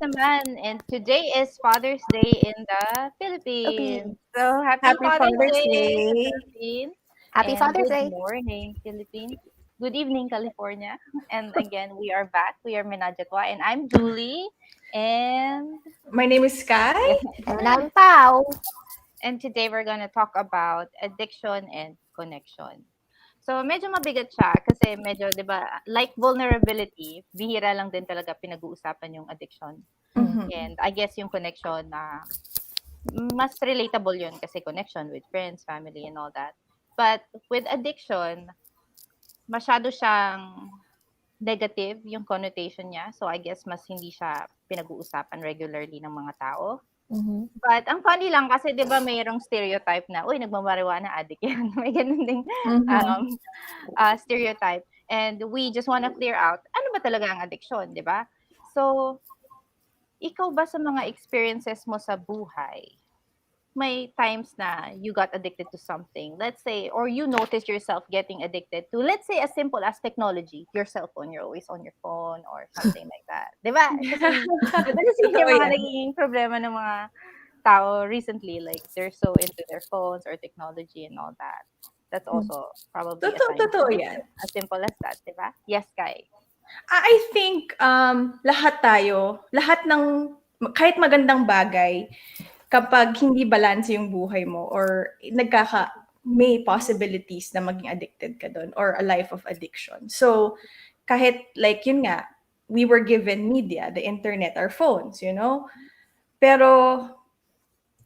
naman. And today is Father's Day in the Philippines. Philippines. So, happy Happy Father's Father's Day, Day. Philippines. Happy And Father's good Day. morning, Philippines. Good evening, California. And again, we are back. We are Ménage, and I'm Julie. And My name is Sky. yeah, And I'm Pau. and today we're gonna talk about addiction and connection. So, medyo mabigat siya kasi medyo, 'di ba, like vulnerability, bihira lang din talaga pinag-uusapan yung addiction. Mm. And I guess yung connection na mas relatable yun kasi connection with friends, family, and all that. But with addiction, masyado siyang negative yung connotation niya. So I guess mas hindi siya pinag-uusapan regularly ng mga tao. Mm-hmm. But ang funny lang kasi 'di ba mayroong stereotype na, uy, nagmamarijuana addict yan. May ganun ding Mhm. um, stereotype. And we just wanna clear out, ano ba talaga ang addiction, 'di ba? So, ikaw ba sa mga experiences mo sa buhay, may times na you got addicted to something, let's say, or you notice yourself getting addicted to, let's say, as simple as technology, your cell phone, you're always on your phone or something like that. Di ba? Kasi madalas yun Totoo yung mga yan. naging problema ng mga tao recently, like they're so into their phones or technology and all that. That's also probably a sign of Totoo yan. addiction. As simple as that, di ba? Yes, Kai. I think lahat tayo, lahat ng kahit magandang bagay, kapag hindi balanse yung buhay mo or may possibilities na maging addicted ka doon or a life of addiction. So, kahit like yun nga, we were given media, the internet, our phones, Pero,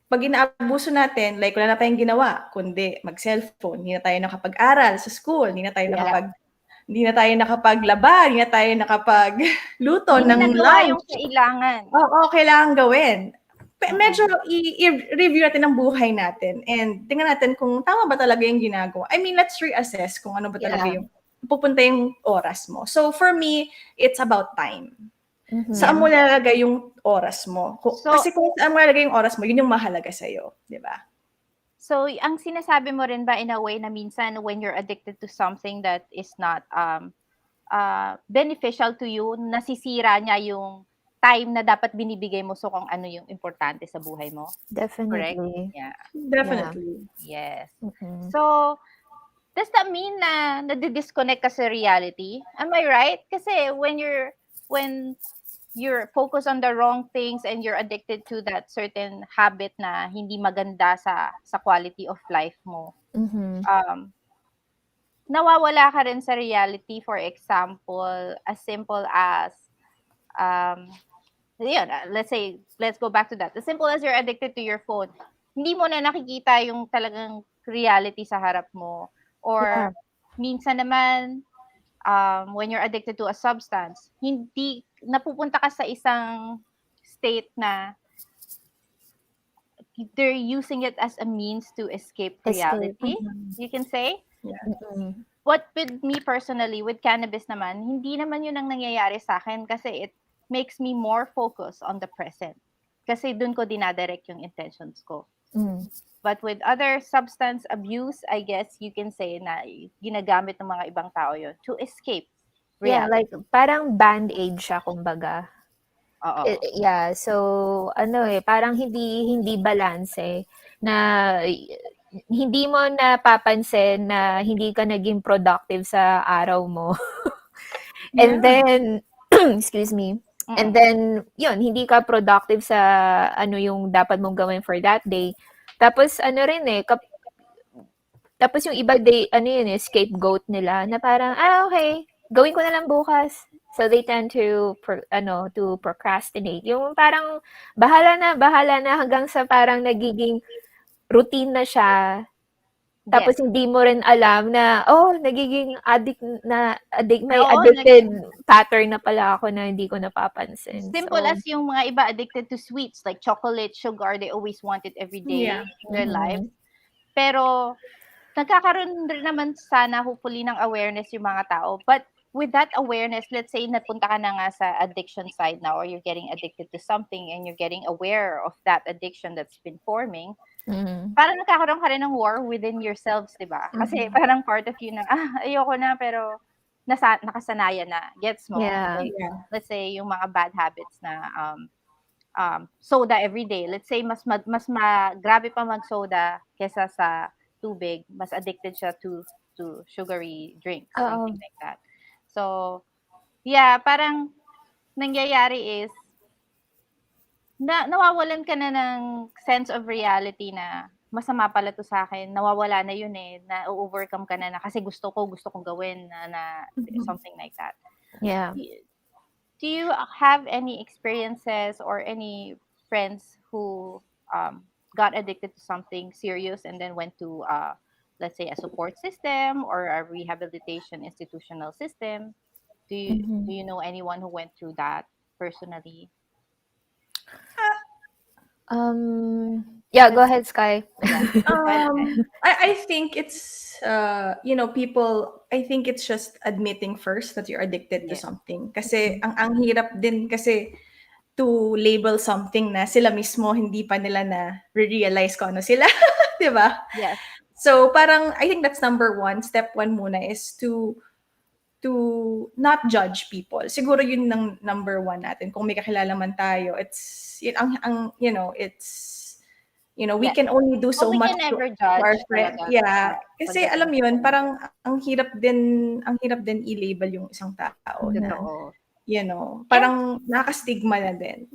pag inaabuso natin, like wala na tayong ginawa, kundi mag-cellphone, hindi na tayo nakapag-aral sa school, Yeah. hindi na tayo nakapaglaba, hindi na tayo nakapagluto Hindi mo ng nagawa yung lunch. kailangan. Oo, kailangan gawin. Medyo Oo. i-review natin ang buhay natin and tingnan natin kung tama ba talaga yung ginagawa. I mean, let's reassess kung ano ba talaga Yeah. yung pupunta yung oras mo. So, for me, it's about time. Mm-hmm. Saan mo lalagay yung oras mo? So, Kasi kung saan mo lalagay yung oras mo, yun yung mahalaga sa'yo. Di ba? So, ang sinasabi mo rin ba in a way na minsan when you're addicted to something that is not beneficial to you, nasisira niya yung time na dapat binibigay mo so kung ano yung importante sa buhay mo? Correct? Definitely. Yeah. Definitely. Yes. Mm-hmm. So, does that mean na nadi-disconnect ka sa reality? Am I right? Kasi when you're focused on the wrong things and you're addicted to that certain habit na hindi maganda sa quality of life mo, Mm-hmm. nawawala ka rin sa reality. For example, as simple as let's go back to that. As simple as you're addicted to your phone, hindi mo na nakikita yung talagang reality sa harap mo. Or Yeah. minsan naman, when you're addicted to a substance, hindi napupunta ka sa isang state na they're using it as a means to escape Escape. reality, you can say. Mm-hmm. What with me personally, with cannabis naman, hindi naman yun ang nangyayari sa akin kasi it makes me more focused on the present. Kasi dun ko dinadirect yung intentions ko. Mm. But with other substance abuse, I guess you can say na ginagamit ng mga ibang tao yun to escape Yeah, reality. like parang band-aid siya kumbaga. Oo. Yeah, so parang hindi balanse na hindi mo napapansin na hindi ka naging productive sa araw mo. And then excuse me. And then yun, hindi ka productive sa yung dapat mong gawin for that day. Tapos rin tapos yung iba day scapegoat nila na parang okay, gawin ko na lang bukas. So they tend to to procrastinate. Yung parang bahala na hanggang sa parang nagiging routine na siya. Tapos Yes. hindi mo rin alam na nagiging may Oo, addicted pattern na pala ako na hindi ko napapansin. Simple So, as yung mga iba addicted to sweets like chocolate, sugar, they always want it every day Yeah. in their lives. Pero nagkakaroon rin naman sana hopefully ng awareness yung mga tao. But with that awareness, let's say napunta ka na nga sa addiction side now or you're getting addicted to something and you're getting aware of that addiction that's been forming, parang nagkakaroon ka rin ng war within yourselves, di ba? Kasi parang part of you na, ayoko na pero nakasanayan na. Gets mo? yeah. Like, let's say yung mga bad habits na soda every day. Let's say grabe pa mag-soda kesa sa tubig, mas addicted siya to sugary drinks, something Oo. like that. So, yeah, parang nangyayari is nawawalan ka na ng sense of reality na masama pala 'to sa'kin, nawawala na yun, eh, na-o-overcome ka na kasi gusto kong gawin na Mhm. something like that. Yeah. Do you have any experiences or any friends who got addicted to something serious and then went to let's say a support system or a rehabilitation institutional system? Do Mhm. you know anyone who went through that personally? Yeah, go Because ahead, Sky. yeah, go ahead, Sky. I think it's people, I think it's just admitting first that you're addicted to Yes, something. Kasi ang hirap din kasi to label something na sila mismo hindi pa nila na realize ko ano sila, 'di ba? yes, So parang I think that's number one. Step one muna is to not judge people. Siguro yun ng number one natin. Kung may kakilala man tayo, it's yun, it's we yes. can only do Oh, so we much can to never our judge friend. talaga Yeah, kasi pagdating alam mo sa yun, ganun. parang ang hirap din i-label yung isang tao na Mhm. Totoo. And parang nakaka-stigma na din.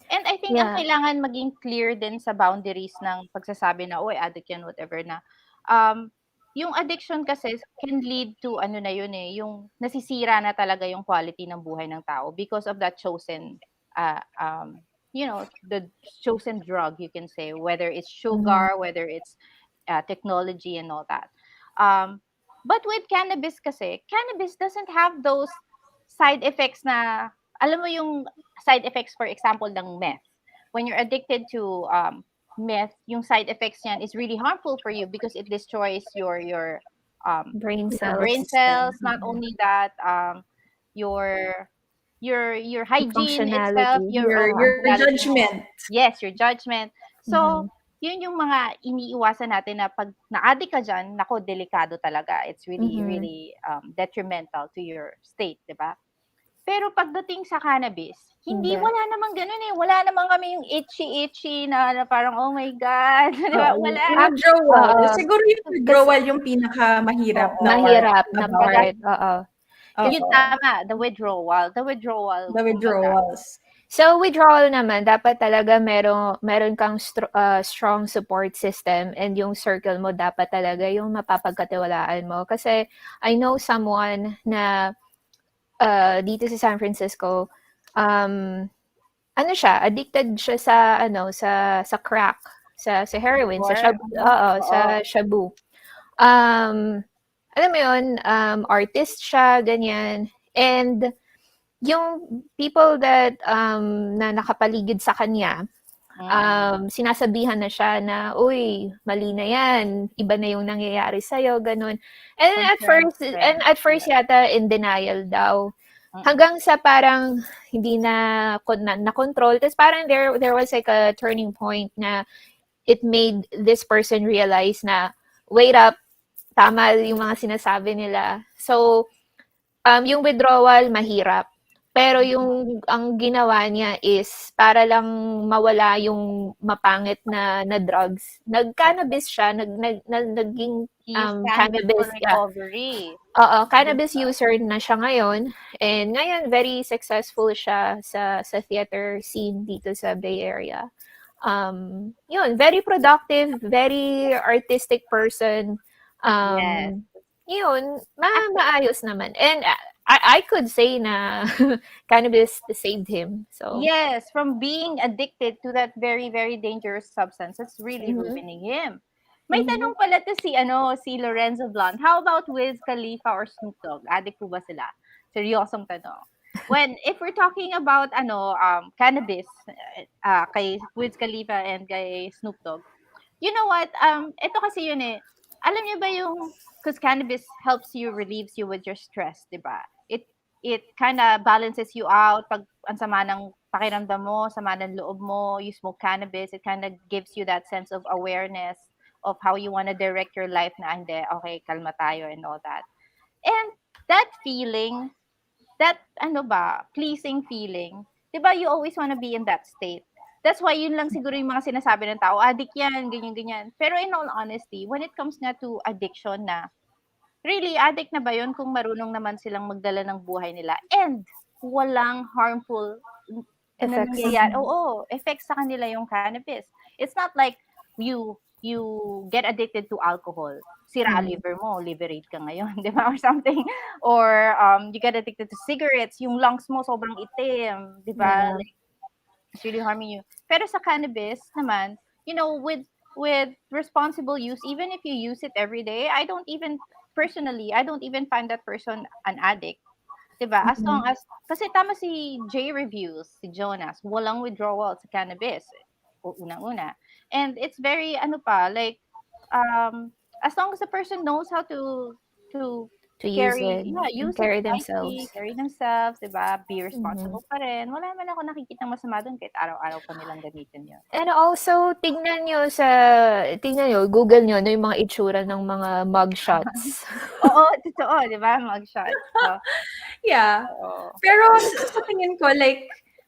And I think ang Yeah. kailangan maging clear din sa boundaries ng pagsasabi na, "Uy, addict yan," whatever na. Um, yung addiction kasi can lead to ano na yun, eh, yung nasisira na talaga yung quality ng buhay ng tao because of that chosen, uh, um, the chosen drug, you can say, whether it's Mhm. sugar, whether it's technology and all that. Um, but with cannabis kasi, cannabis doesn't have those side effects na, alam mo yung side effects, for example, ng meth. When you're addicted to meth, yung side effects niyan is really harmful for you because it destroys um, Brain Nervous your brain cells. system. cells. Not only that, your your Yung hygiene itself, functionality. your Oo. Your functionality mo. judgment. Yes, your judgment. So, Mhm. yun yung mga iniiwasan natin na pag na-addict ka diyan, naku, delikado talaga. It's really, Mhm. really detrimental to your state, 'di ba? Pero pagdating sa cannabis, hindi, Hindi. wala namang gano'n, eh. Wala namang kami yung itchy-itchy na parang, "Oh my God," 'di Oo, ba? yung Wala. withdrawal. Oo. Siguro yung Kasi withdrawal yung pinakamahirap Oo, na part mahirap na about baga it. part, oo. yun Oo, tama, the withdrawal the kumbaga. withdrawals. So, withdrawal naman dapat talaga meron kang strong support system and yung circle mo dapat talaga yung mapapagkatiwalaan mo. Kasi I know someone na, dito sa San Francisco, um, ano siya, addicted siya sa ano, sa crack, sa heroin, sa Or oo, oo, sa shabu. Um, Alam mo yun, artist siya, ganyan. And yung people that, na nakapaligid sa kanya, mm. sinasabihan na siya na, "Uy, mali na yan, iba na yung nangyayari sa'yo," gano'n. Concerned And friends, at first yes, yata in denial daw. mm. Hanggang sa parang hindi na control ta's parang there was like a turning point na it made this person realize na, "Wait up, tama yung mga sinasabi nila." So, yung withdrawal mahirap, pero yung ang ginawa niya is para lang mawala yung mapangit na drugs, nag-cannabis siya, naging, He used cannabis for cannabis, yeah, recovery. oo, Good cannabis stuff. user na siya ngayon and ngayon very successful siya sa theater scene dito sa Bay Area. Yun, very productive, very artistic person. Yes. Yun, Actually, maayos naman. And I could say na cannabis saved him. So, yes, from being addicted to that very, very dangerous substance, it's really mhm, ruining him. May mhm. tanong pala to si Lorenzo Blunt. How about Wiz Khalifa or Snoop Dogg? Addict po ba sila? Seryosong tanong. If we're talking about cannabis, kay Wiz Khalifa and kay Snoop Dogg, you know what? Ito kasi yun, eh. Alam niyo ba yung, because cannabis helps you, relieves you with your stress, 'di ba? It kind of balances you out pag ang sama ng pakiramdam mo, sama ng loob mo, you smoke cannabis, it kind of gives you that sense of awareness of how you want to direct your life na hindi, okay, kalma tayo and all that. And that feeling, that ano ba, pleasing feeling, 'di ba you always want to be in that state. that's why yun lang siguro yung mga sinasabi ng tao, addict yan, ganyan-ganyan. Pero in all honesty, when it comes nga to addiction na, really, addict na ba yun kung marunong naman silang magdala ng buhay nila and walang harmful na Effects. nangyayari. Oo, effects sa kanila yung cannabis. It's not like you get addicted to alcohol. Sira ang liver mo, liberate ka ngayon, di ba? Or something. Or you get addicted to cigarettes, yung lungs mo sobrang itim, di ba? Yeah. Like, it's really harming you. Pero sa cannabis naman, you know, with responsible use, even if you use it every day, I don't even find that person an addict. 'Di ba? As long as kasi tama si J Reviews, si Jonas, walang withdrawal sa cannabis. Unang-una. And it's very ano pa, like as long as the person knows how to To use carry, it and use it carry wisely, themselves. carry themselves, 'di ba? Be Mhm. responsible pa rin. Wala naman ako nakikitang masama doon kahit araw-araw pa nilang gamitin 'yon. And also, tingnan nyo, Google nyo, ano yung mga itsura ng mga mugshots. Oo, totoo, 'di ba? Mugshot. So, Yeah. oo. Pero sa tingin ko, like,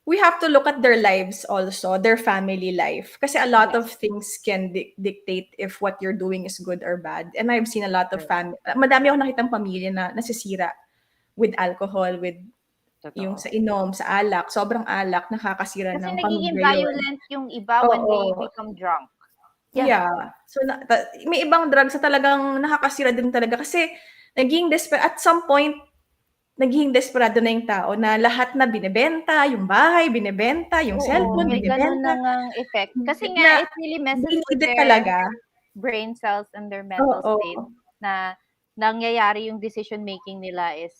we have to look at their lives also, their family life. Kasi a lot of things can dictate if what you're doing is good or bad. And I've seen a lot of madami ako nakitang pamilya na nasisira with alcohol, with yung Totoo. sa inom, sa alak, sobrang alak, nakakasira Kasi ng nagiging pamilya yun. violent yung iba when they Oo. become drunk. Yeah. So, may ibang drugs na talagang nakakasira din talaga kasi at some point, naging desperado na yung tao na lahat na binebenta, yung bahay binebenta, yung cellphone May ganun binebenta, na ngang effect. Kasi nga, na it really messes they with need it their talaga. brain cells and their mental Oo. state na nangyayari yung decision making nila is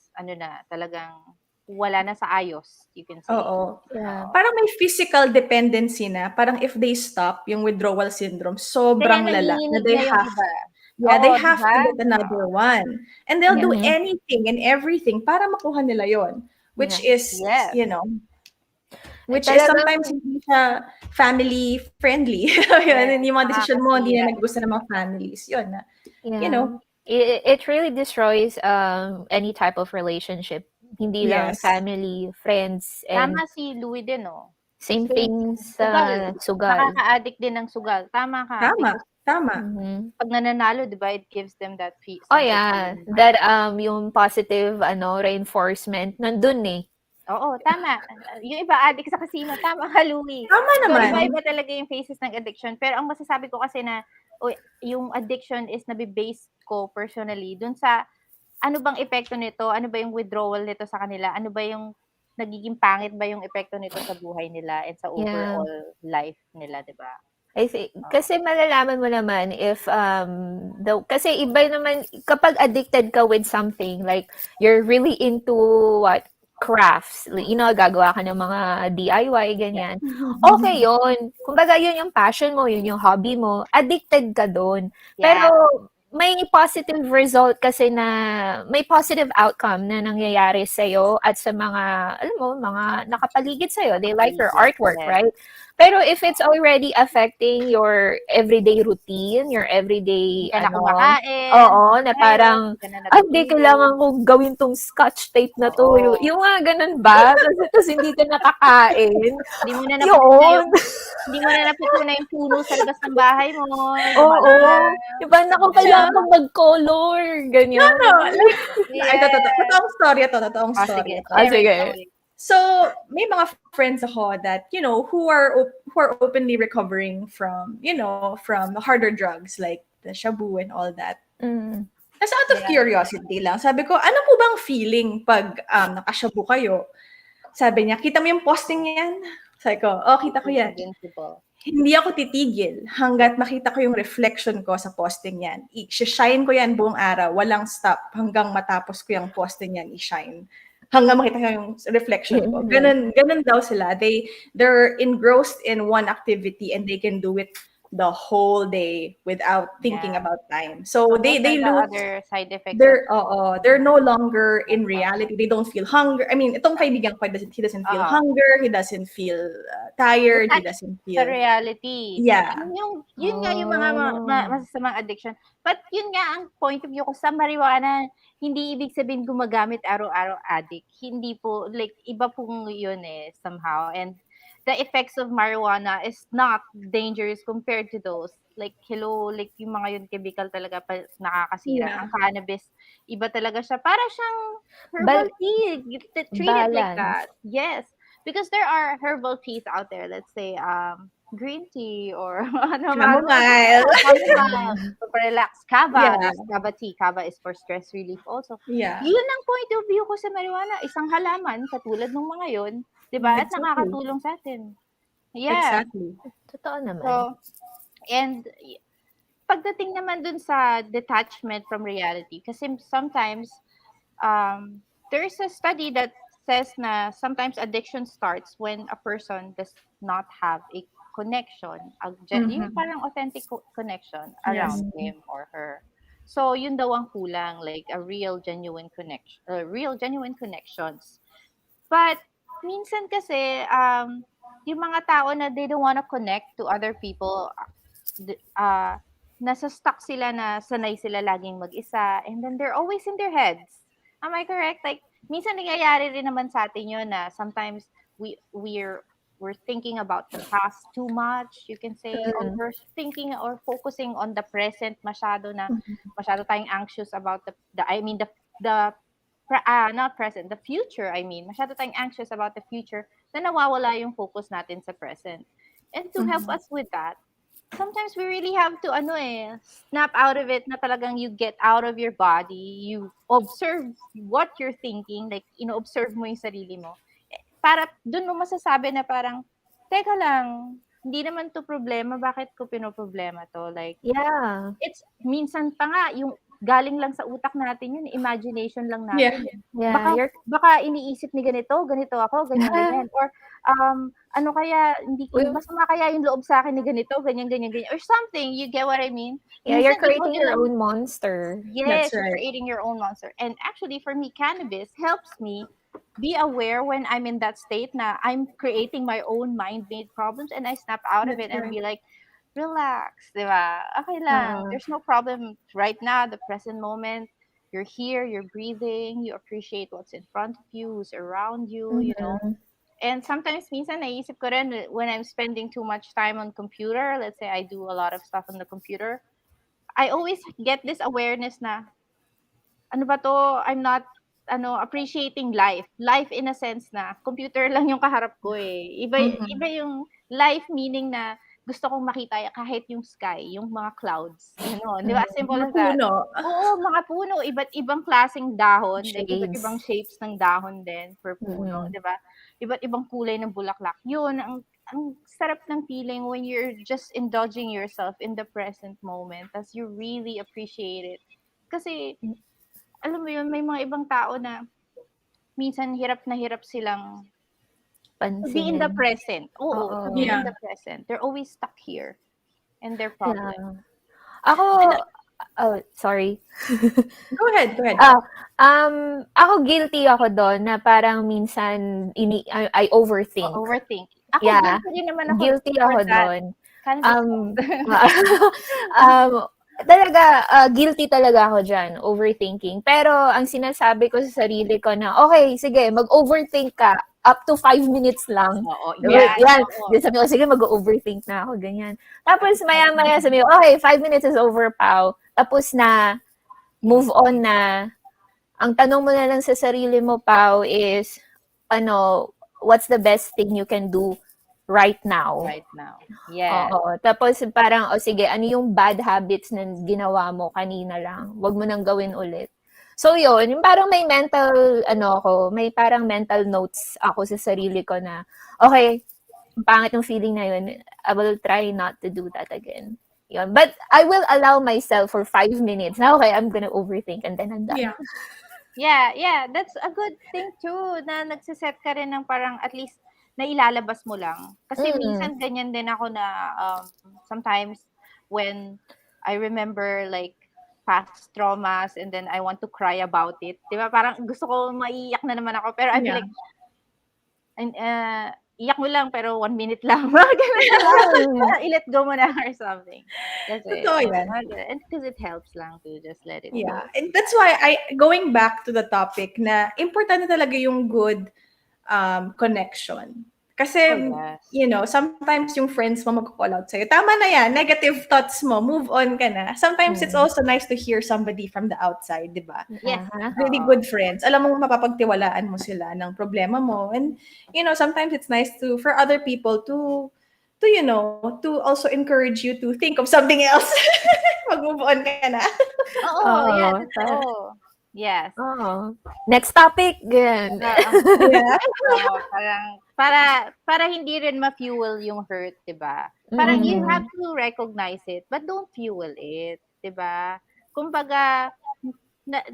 talagang wala na sa ayos, you can say. Oo. Yeah. Parang may physical dependency na, parang if they stop, yung withdrawal syndrome, sobrang Kaya lala. Na nanginginig they na yung have, iba. they Oo, have to diba? get another one. And they'll do Yeah. anything and everything para makuha nila yon, which is, Yes. which is Talagang- sometimes hindi siya family friendly. Yun, yung mga decision mo, hindi na nagugustuhan ng mga families. Yun na, Yeah. It really destroys any type of relationship. Hindi lang Yes. family, friends, and Tama si Louie din, oh. same thing sa sugal. Nakaka-addict din ng sugal. Tama ka. Tama. Mhm. Pag nananalo, di ba, it gives them that Oh yeah, that yung positive reinforcement nandun eh. Oo, tama. Yung iba addict sa casino, tama ka, Louie. Tama So, naman. iba-iba talaga yung phases ng addiction. Pero ang masasabi ko kasi na yung addiction is nabe-base ko personally dun sa ano bang epekto nito, ano ba yung withdrawal nito sa kanila, ano ba yung nagiging pangit ba yung epekto nito sa buhay nila and sa overall life nila, di ba? I think, kasi malalaman mo naman if kasi iba naman kapag addicted ka with something, like you're really into crafts, gagawa ka ng mga DIY, ganyan. Okay yun. Kumbaga yun yung passion mo, yun yung hobby mo, addicted ka doon. Yeah. Pero may positive result kasi na may positive outcome na nangyayari sa'yo at sa mga, alam mo, mga nakapaligid sa'yo. They like your artwork, right? Pero if it's already affecting your everyday routine, your everyday, Hindi ka na kumakain. na parang, hindi, kailangan kong gawin tong scotch tape na to. Oo. Yung mga ganun ba? Tapos hindi ka nakakain. Hindi mo na naputo na yung puno sa labas ng bahay mo. Oo. Diba, naku, kailangan kong mag-color. Ganyan. Totoong story ito. Sige. So, may mga friends ako that, who are openly recovering from, from harder drugs like the shabu and all that. As out of curiosity lang, sabi ko, ano po bang feeling pag nakashabu kayo? Sabi niya, kita mo yung posting yan? Sabi ko, kita ko yan. Hindi ako titigil hanggat makita ko yung reflection ko sa posting yan. I-shine ko yan buong araw, walang stop hanggang matapos ko yung posting yan, i-shine. Hanggang makita ko yung reflection ko. Ganun daw sila. They're engrossed in one activity and they can do it the whole day without thinking about time. So they lose other side effects. They're no longer in reality. They don't feel hunger. I mean, itong kaibigan ko, he doesn't feel hunger, he doesn't feel tired, he doesn't feel sa reality. Yeah. Yun nga yung mga masasamang addiction. But yun nga ang point of view ko sa marijuana, hindi ibig sabihin gumagamit araw-araw addict. Hindi po, like, iba pong yun somehow. And the effects of marijuana is not dangerous compared to those. Like, hello, like yung mga yun chemical talaga pa nakakasira. Yeah. Ang cannabis, iba talaga siya. Para siyang herbal Bal tea. Treat it like balance. that. Yes. Because there are herbal teas out there. Let's say, green tea or ano, Chamomile. chamomile. Relax. Kava. Yeah. There's kava tea. Kava is for stress relief also. Yeah. Yun ang point of view ko sa marijuana. Isang halaman, katulad ng mga yun, 'di ba? At Exactly. nakakatulong sa atin. Yeah. Exactly. Totoo naman. So, and pagdating naman dun sa detachment from reality, kasi sometimes, there's a study that says na sometimes addiction starts when a person does not have a connection, yung Mhm. parang authentic connection Yes. around him or her. So, yun daw ang kulang, like a real genuine connection, real genuine connections. But minsan kasi, yung mga tao na they don't wanna connect to other people, d- ah, nasa stuck sila na sanay sila laging mag-isa, and then they're always in their heads. Am I correct? Like, minsan nangyayari rin naman sa atin yun na sometimes we're thinking about the past too much, you can say, or Mm. we're thinking or focusing on the present masyado na masyado tayong anxious about the I mean the not present, the future, I mean. Masyado tayong anxious about the future na nawawala yung focus natin sa present. And to help us with that, sometimes we really have to snap out of it, na talagang you get out of your body, you observe what you're thinking, like ino-observe mo yung sarili mo. Para dun mo masasabi na parang, teka lang, hindi naman to problema, bakit ko pinoproblema to? Like, Yeah. it's minsan pa nga yung galing lang sa utak natin yun, imagination lang Yeah. natin. Yeah, you're Baka iniisip ni ganito ako, ganyan. Or ano kaya, hindi Uy, masama kaya yung loob sa akin ni ganito, ganyan. Or something, you get what I mean? yeah, you're Minsan ikaw creating din your lang, own monster. yes, That's you're right. creating your own monster. And actually, for me, cannabis helps me be aware when I'm in that state na I'm creating my own mind-made problems, and I snap out of That's it and right. be like, relax, di ba? Okay lang. Oo. There's no problem right now, the present moment. You're here, you're breathing, you appreciate what's in front of you, who's around you, you know. Mhm. And sometimes, minsan, naisip ko rin, when I'm spending too much time on computer, let's say I do a lot of stuff on the computer, I always get this awareness na, ano ba to, I'm not, appreciating life. Life in a sense na, computer lang yung kaharap ko eh. Iba yung life meaning na, gusto kong makita kahit yung sky, yung mga clouds. Ganon. Di ba? As simple Mga as that. puno. Oo, mga puno, iba't ibang klaseng dahon, like iba't Shades. ibang shapes ng dahon din per puno, Mm. 'di ba? Iba't ibang kulay ng bulaklak. 'Yun ang sarap ng feeling when you're just indulging yourself in the present moment as you really appreciate it. Kasi alam mo 'yun, may mga ibang tao na minsan hirap na hirap silang to be in the Pansinin. present. Oo, to Oo. be in Yeah. the present. They're always stuck here in their Yeah. problem. Ako, sorry. Go ahead. Ako guilty ako doon na parang minsan I overthink. Overthink. Ako, Yeah. guilty rin naman ako Guilty for ako that. doon. Cannabis Talaga, guilty talaga ako dyan, overthinking. Pero ang sinasabi ko sa sarili ko na, okay, sige, mag-overthink ka up to 5 minutes lang. Oo, Yan. oo. Sabi ko, sige, mag-overthink na ako, ganyan. Tapos maya-maya sabi ko, okay, 5 minutes is over, pal. Tapos na, move on na. Ang tanong mo na lang sa sarili mo, pal, is, what's the best thing you can do right now? Right now. Yeah. Oo. Tapos parang, sige, ano yung bad habits na ginawa mo kanina lang? Huwag mo nang gawin ulit. So yun, yung parang may may parang mental notes ako sa sarili ko na, okay, pangit yung feeling na yun, I will try not to do that again. Yun. But I will allow myself for 5 minutes na, okay, I'm gonna overthink and then I'm done. Yeah. That's a good thing too, na nagsiset ka rin ng parang at least na ilalabas mo lang. Kasi minsan ganyan din ako na sometimes when I remember like past traumas and then I want to cry about it. 'Di ba? Parang gusto ko maiiyak na naman ako pero I feel like iyak mo lang pero 1 minute lang. I-let go mo na or something. Kasi, Totoo yan. and because it helps lang to just let it Yeah. go. And that's why going back to the topic na importante talaga yung good connection. Kasi, yes. sometimes yung friends mo mag-call out sa'yo. Tama na yan, negative thoughts mo, move on ka na. Sometimes it's also nice to hear somebody from the outside, di ba? Yes. Aha. Really good friends. Alam mo, mapapagtiwalaan mo sila ng problema mo. And, sometimes it's nice for other people to also encourage you to think of something else. Mag-move on ka na. Oo, yeah, Oo. totoo. Yes. Oo. Next topic. Ganyan. Yeah. Oo, para hindi rin ma-fuel yung hurt, 'di ba? Parang you have to recognize it, but don't fuel it, 'di ba? Kumbaga,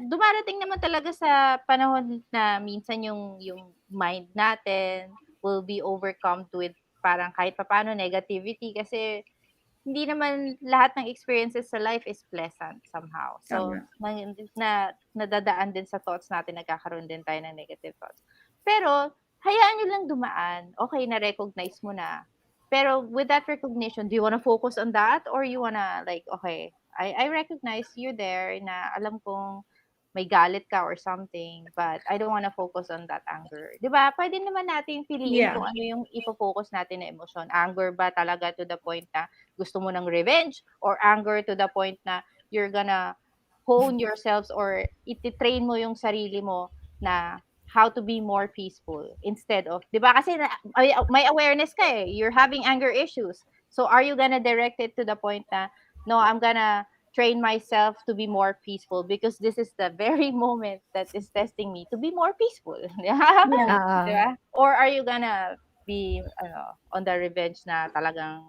dumarating naman talaga sa panahon na minsan yung mind natin will be overcome with parang kahit papaano negativity kasi hindi naman lahat ng experiences sa life is pleasant somehow. So, Tama. nadadaan din sa thoughts natin, nagkakaroon din tayo ng negative thoughts. Pero, hayaan nyo lang dumaan. Okay, na-recognize mo na. Pero with that recognition, do you wanna focus on that? Or you wanna like, okay, I recognize you there na alam kong may galit ka or something, but I don't wanna focus on that anger. 'Di ba? Pwede naman nating piliin Yeah. kung ano yung ipo-focus natin na emosyon. Anger ba talaga to the point na gusto mo ng revenge, or anger to the point na you're gonna hone yourselves or iti-train mo yung sarili mo na how to be more peaceful instead of, 'di ba? Kasi may awareness ka eh. You're having anger issues. So are you gonna direct it to the point na no, I'm gonna train myself to be more peaceful because this is the very moment that is testing me to be more peaceful. Yeah. Di ba? Or are you gonna be on the revenge na talagang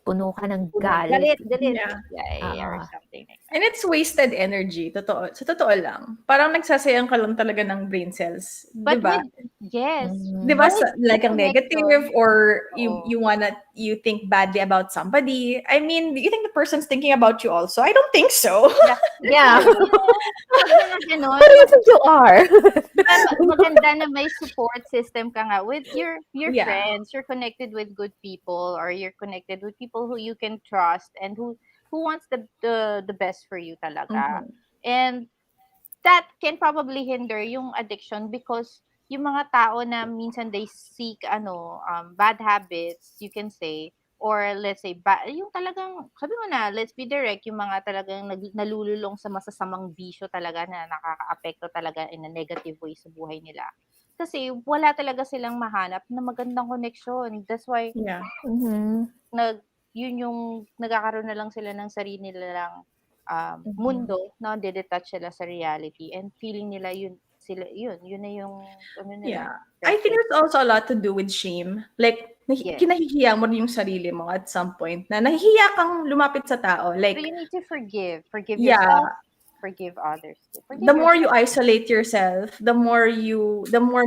Puno ka ng galit. galit, Yeah. or something like that. And it's wasted energy, totoo. Sa totoo lang. Parang nagsasayang ka lang talaga ng brain cells. But Di ba? yes. Di ba? But with Like ang connection, negative or oo. you think badly about somebody. I mean, do you think the person's thinking about you also? I don't think so. Yeah. Pag mga ganon, Who do you think you are? maganda na may support system ka nga with your Yeah. friends. You're connected with good people, or you're connected with people who you can trust and who wants the best for you talaga. And that can probably hinder yung addiction because yung mga tao na minsan they seek bad habits, you can say, or let's say yung talagang sabi mo na, let's be direct, yung mga talagang nalululong sa masasamang bisyo talaga na nakakaapekto talaga in a negative way sa buhay nila. Kasi wala talaga silang mahanap na magandang connection. That's why Yeah. yun yung nagkakaroon na lang sila ng sarili nilang mundo na detach sila sa reality and feeling nila yun na yung nila. Yeah. I think there's also a lot to do with shame. Like, Yes. kinahihiya mo rin yung sarili mo at some point na nahihiya kang lumapit sa tao. Like, So you need to forgive yeah, yourself, forgive others. Forgive the more you yourself. isolate yourself, the more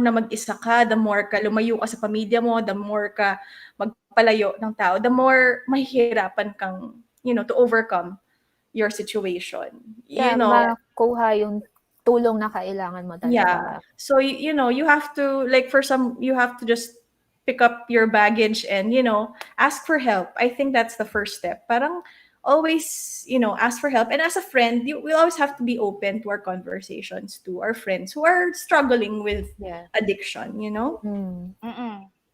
na mag-isa ka, the more ka lumayo ka sa pamilya mo, the more ka magpalayo ng tao, the more mahihirapan kang, to overcome your situation. Yeah, makuha yung tulong na kailangan mo talaga. Yeah. So, you have to, like, you have to just pick up your baggage and, ask for help. I think that's the first step. Parang always, ask for help. And as a friend, we always have to be open to our conversations to our friends who are struggling with addiction,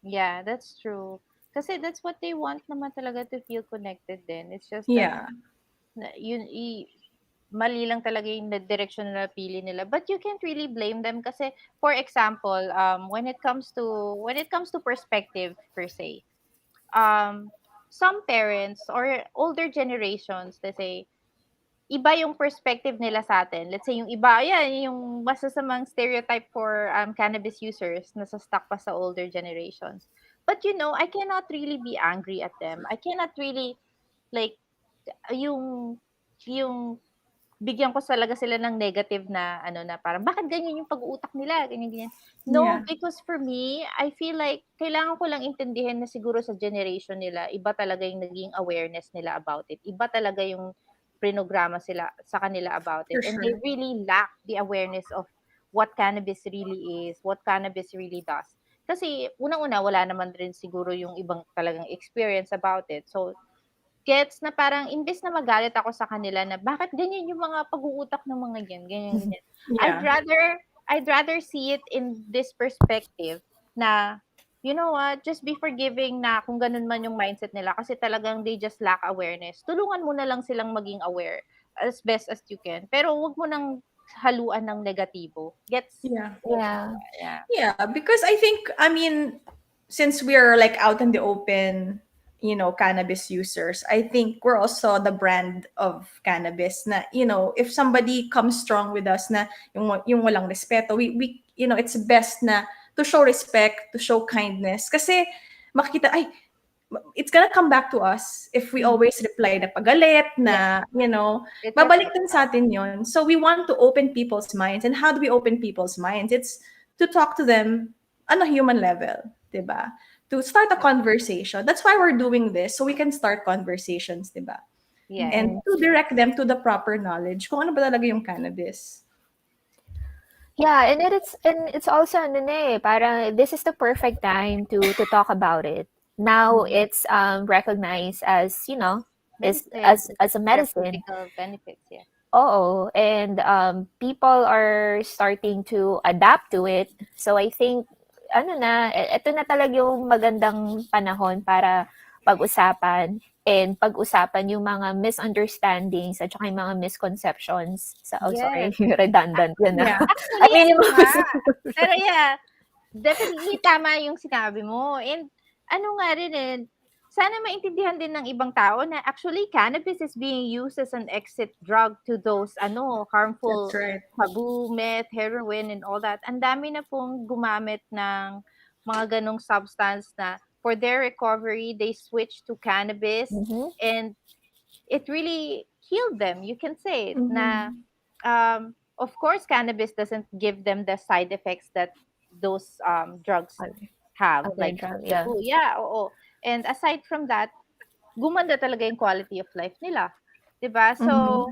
Yeah, that's true. Kasi that's what they want naman talaga, to feel connected din. It's just that Yeah. mali lang talaga yung direction na napili nila. But you can't really blame them kasi, for example, when it comes to perspective per se, some parents or older generations, let's say, iba yung perspective nila sa atin. Let's say yung iba, yan, yung masasamang stereotype for cannabis users na stuck pa sa older generations. But I cannot really be angry at them. I cannot really like yung bigyan ko talaga sila ng negative na na parang bakit ganyan yung pag-uutak nila, ganyan. No, Yeah. because for me, I feel like kailangan ko lang intindihin na siguro sa generation nila, iba talaga yung naging awareness nila about it. Iba talaga yung prinograma sila sa kanila about it. For And sure. they really lack the awareness of what cannabis really is, what cannabis really does. Kasi unang-una, wala naman rin siguro yung ibang talagang experience about it. So, gets na parang imbes na magalit ako sa kanila na bakit ganyan yung mga pag-uutak ng mga ganyan. Yeah. I'd rather see it in this perspective na you know what, just be forgiving na kung ganun man yung mindset nila kasi talagang they just lack awareness. Tulungan mo na lang silang maging aware as best as you can. Pero wag mo nang haluan ng negatibo. Gets? Yeah. Yeah. Yeah. Yeah, because I think, I mean, since we're like out in the open, cannabis users, I think we're also the brand of cannabis na, if somebody comes strong with us na yung walang respeto, we it's best na to show respect, to show kindness. Kasi makikita, ay, it's gonna come back to us if we always reply na pagalit, na, It babalik reflects din back. sa atin yun. So we want to open people's minds. And how do we open people's minds? It's to talk to them on a human level, diba? To start a conversation. That's why we're doing this, so we can start conversations, diba? Yes. And to direct them to the proper knowledge kung ano ba talaga yung cannabis. Yeah, and it's also ano na parang this is the perfect time to talk about it. Now it's recognized as, is Medicine. as a medicine. Therapeutic benefits, yeah. Oo, and people are starting to adapt to it. So I think ito na talaga yung magandang panahon para pag-usapan yung mga misunderstandings at saka yung mga misconceptions sorry, Yes. redundant yun Yeah. I Actually, mean, ano yung nga. Pero yeah, definitely tama yung sinabi mo. And ano nga rin sana maintindihan din ng ibang tao na actually cannabis is being used as an exit drug to those That's harmful right. tabu, meth, heroin, and all that. Ang dami na pong gumamit ng mga ganong substance na for their recovery, they switch to cannabis Mhm. and it really healed them. You can say it na Mhm. of course cannabis doesn't give them the side effects that those drugs have Other like drug, yeah. shabu. Yeah, oo. And aside from that, gumanda talaga yung quality of life nila. 'Di ba? So Mhm.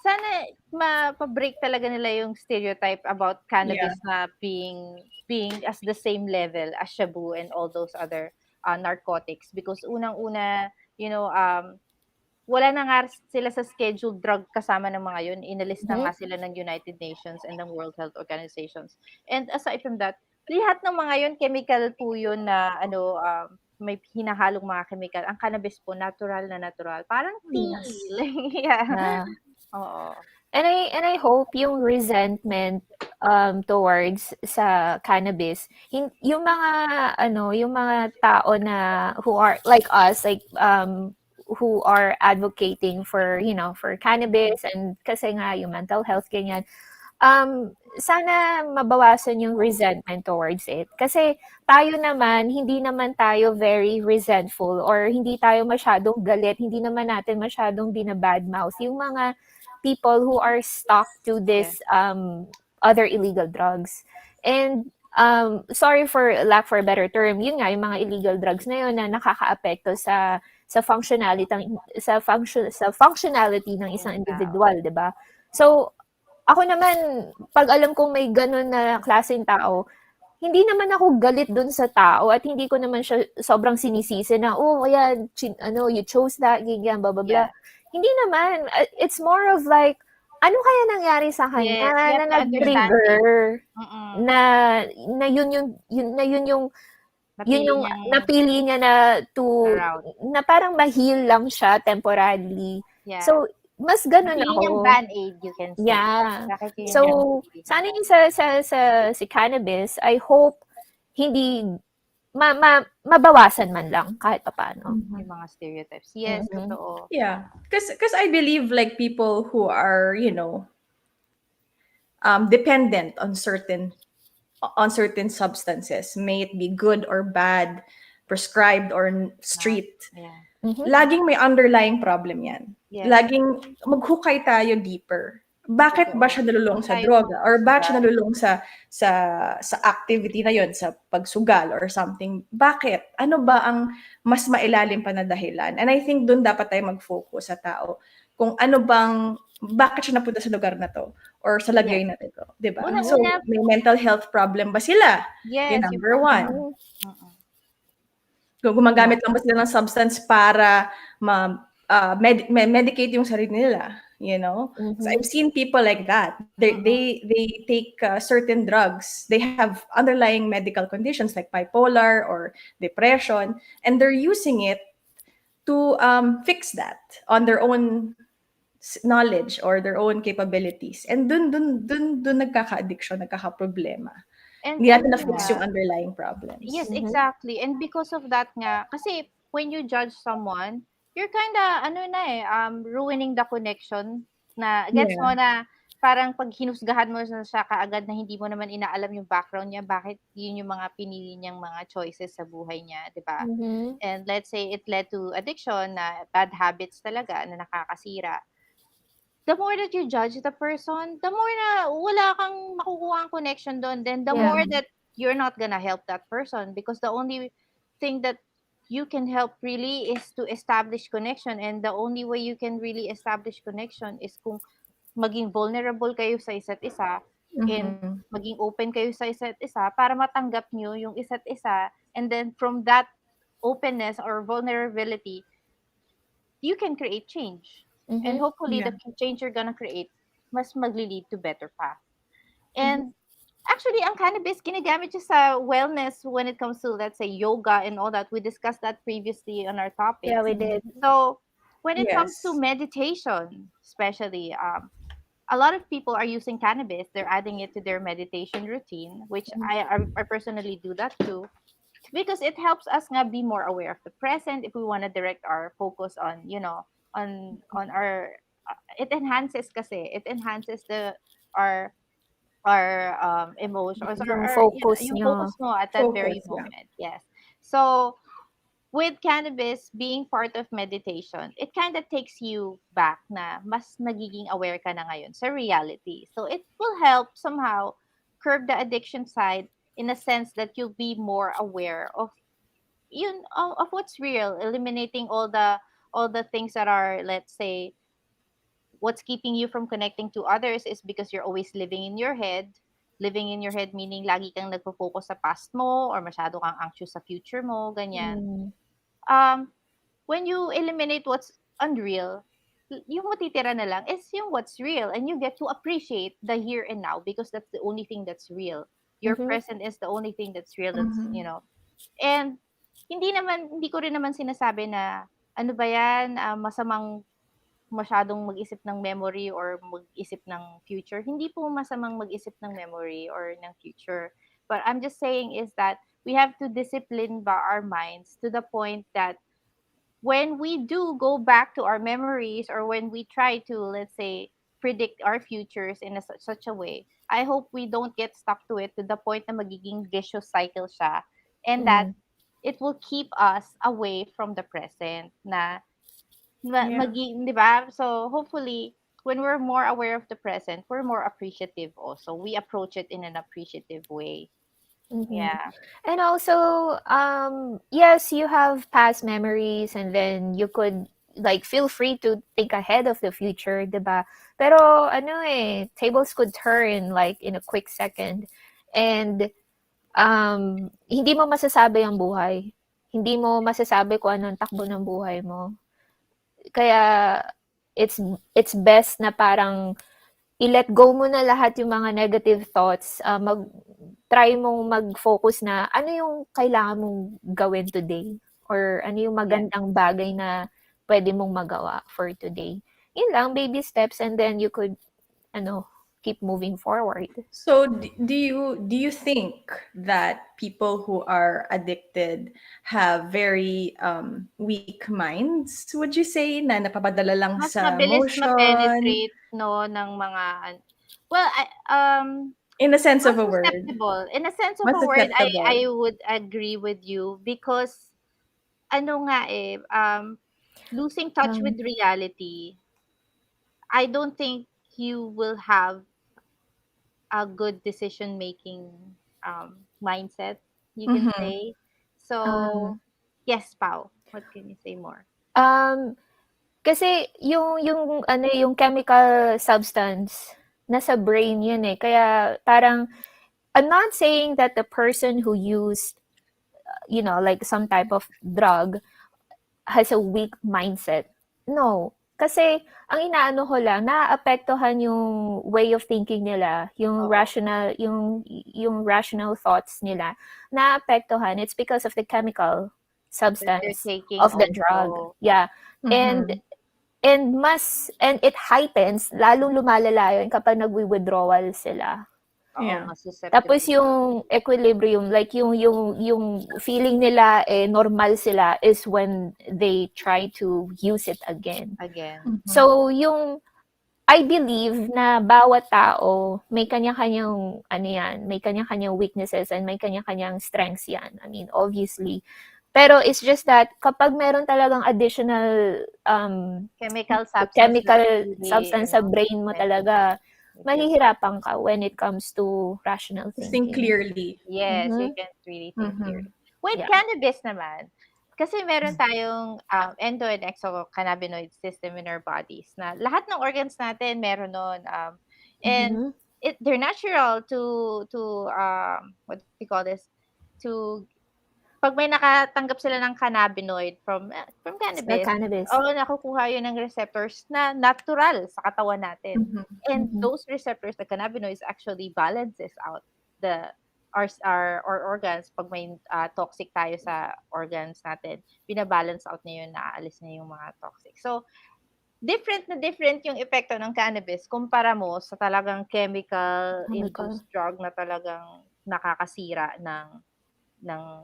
sana mapa-break talaga nila yung stereotype about Yeah. cannabis na being as the same level as shabu and all those other narcotics because unang-una, wala na nga sila sa scheduled drug kasama ng mga yun. Inalis na nga Mhm. sila ng United Nations and ng World Health Organizations. And aside from that, lahat ng mga yun, chemical po yun na may hinahalong mga chemical. Ang cannabis po, natural na natural. Parang tea. Yes. Yeah. Yeah. Oo. And I hope yung resentment towards sa cannabis, yung mga yung mga tao na who are like us, like who are advocating for, for cannabis, and kasi nga yung mental health ganyan, sana mabawasan yung resentment towards it. Kasi tayo naman, hindi naman tayo very resentful or hindi tayo masyadong galit, hindi naman natin masyadong binabadmouth yung mga people who are stuck to this other illegal drugs. And sorry for lack for a better term, yun nga yung mga illegal drugs na yun na nakakaapekto sa functionality ng isang individual, 'di ba? So ako naman, pag alam kong may ganun na klaseng tao, hindi naman ako galit dun sa tao at hindi ko naman siya sobrang sinisisi na, oh, ayan, you chose that, ganyan, blah, blah, blah. Yeah. Hindi naman. It's more of like, ano kaya nangyari sa kanya Yes, you na have to understand nag-trigger it. Mm-mm. na yun Napili yung niyang napili niya na route. na parang ma-heal lang siya temporarily. Yeah. So, mas ganun Napili niyang ako. band-aid, you can say. Yeah. Bakit yun So, yung napili sana niyang yung sa cannabis, I hope hindi mabawasan man lang kahit papaano. yung mga stereotypes. Yes, Mhm. totoo. Yeah. Because I believe like people who are, dependent on certain substances, may it be good or bad, prescribed or street, Yeah. Mhm. laging may underlying problem yan. Yes. Laging maghukay tayo deeper. Bakit ba siya nalulong sa droga? Or bakit siya nalulong sa activity na yon, sa pagsugal or something? Bakit? Ano ba ang mas mailalim pa na dahilan? And I think doon dapat tayo mag-focus sa tao. Kung ano bang, bakit siya napunta sa lugar na to? Or sa lagay na ito? Diba? So, Una-una, may mental health problem ba sila? yes, Yung number one. Mm-mm. Kung gumagamit lang ba sila ng substance para medicate yung sarili nila? So I've seen people like that. They take certain drugs. They have underlying medical conditions like bipolar or depression, and they're using it to fix that on their own knowledge or their own capabilities. And dun nagkaka-addiction, nagkaka-problema. Hindi And natin na-fix yung yeah. underlying problems. Yes, exactly. And because of that nga, kasi when you judge someone, you're kinda, ano na eh, ruining the connection na, gets mo Yeah. na, parang pag hinusgahan mo na siya kaagad na hindi mo naman inaalam yung background niya, bakit yun yung mga pinili niyang mga choices sa buhay niya, di ba? Mhm. And let's say it led to addiction na bad habits talaga na nakakasira. The more that you judge the person, the more na wala kang makukuha ang connection doon. Then the Yeah. more that you're not gonna help that person because the only thing that you can help really is to establish connection, and the only way you can really establish connection is kung maging vulnerable kayo sa isa't isa and Mhm. maging open kayo sa isa't isa para matanggap nyo yung isa't isa, and then from that openness or vulnerability you can create change. And Mhm. hopefully Yeah. the change you're gonna create mas magli-lead to better path. Mhm. And actually, ang cannabis ginagamit siya sa wellness when it comes to, let's say, yoga and all that. We discussed that previously on our Yeah, topics. we did. So when it comes to Yes. meditation, especially, a lot of people are using cannabis. They're adding it to their meditation routine, which I personally do that too, because it helps us nga be more aware of the present if we want to direct our focus on, on our, it enhances kasi, it enhances the our emotions, or, Yung or focus yung niyo. focus mo at that very Focus, yeah. moment. Yes. So with cannabis being part of meditation, it kind of takes you back na mas nagiging aware ka na ngayon sa reality. So it will help somehow curb the addiction side in a sense that you'll be more aware of of what's real, eliminating all the things that are, let's say, what's keeping you from connecting to others is because you're always living in your head, meaning lagi kang nagfo-focus sa past mo or masyado kang anxious sa future mo, ganyan. Mm. um when you eliminate what's unreal, yung matitira na lang is yung what's real, and you get to appreciate the here and now because that's the only thing that's real. Your Mhm. present is the only thing that's real, that's, Mhm. and hindi ko rin naman sinasabi na ano ba yan, masamang masyadong mag-isip ng memory or mag-isip ng future. Hindi po masamang mag-isip ng memory or ng future. But I'm just saying is that we have to discipline ba our minds to the point that when we do go back to our memories, or when we try to, let's say, predict our futures in such a way, I hope we don't get stuck to it to the point na magiging vicious cycle siya, and that Mm. it will keep us away from the present na Yeah. di ba? So hopefully when we're more aware of the present, we're more appreciative also. We approach it in an appreciative way. Mhm. Yeah. And also, yes, you have past memories, and then you could like feel free to think ahead of the future, 'di ba? Pero ano tables could turn like in a quick second. And hindi mo masasabi ang buhay. Hindi mo masasabi kung anong takbo ng buhay mo. Kaya it's it's best na parang i-let go mo na lahat yung mga negative thoughts. Try mong mag-focus na ano yung kailangan mong gawin today, or ano yung Yeah. magandang bagay na pwede mong magawa for today. Yun lang, baby steps, and then you could keep moving forward. So do you think that people who are addicted have very weak minds? Would you say na napapadala lang Mas sa mabilis emotion ma-penetrate, no, ng mga well, in a sense mas of a word? susceptible. In a sense of Mas a word, I susceptible. would agree with you because ano nga losing touch with Um, reality, I don't think you will have a good decision making mindset, you can Mhm. say. uh, So, yes, Pau. What can you say more? um, Kasi yung ano, yung chemical substance nasa brain yun kaya parang I'm not saying that the person who used, like some type of drug has a weak mindset. No. Kasi ang inaano ko lang, naaapektuhan yung way of thinking nila, yung Oo. yung rational thoughts nila. Naaapektuhan. It's because of the chemical That they're substance taking of the drug. also. Yeah. And Mhm. and it heightens, lalong lumalala yun kapag nagwi-withdrawal sila. Oo, Yeah. mas Tapos susceptible. yung equilibrium, like yung feeling nila normal sila is when they try to use it again. Again. Mhm. So I believe na bawat tao may kanya-kanyang may kanya-kanyang weaknesses and may kanya-kanyang strengths yan. I mean, obviously. Pero it's just that kapag meron talagang additional Chemical substance chemical that really, substance sa brain mo messes talaga, with your mahihirapan ka when it comes to rational To think thinking. clearly. Yes, you Mhm. can really think Mhm. clearly. With Yeah. cannabis naman, kasi meron tayong endo and exocannabinoid system in our bodies na lahat ng organs natin meron nun. And Mhm. they're natural to what do you call this? To pag may nakatanggap sila ng cannabinoid from Sa cannabis, cannabis. oo, nakukuha yun ng receptors na natural sa katawan natin. Mhm. And Mhm. those receptors, the cannabinoids actually balances out the our organs. Pag may toxic tayo sa organs natin, binabalance out niya yun, naaalis niya yung mga toxic. So, different na different yung epekto ng cannabis kumpara mo sa talagang Chemical. chemical-induced drug na talagang nakakasira ng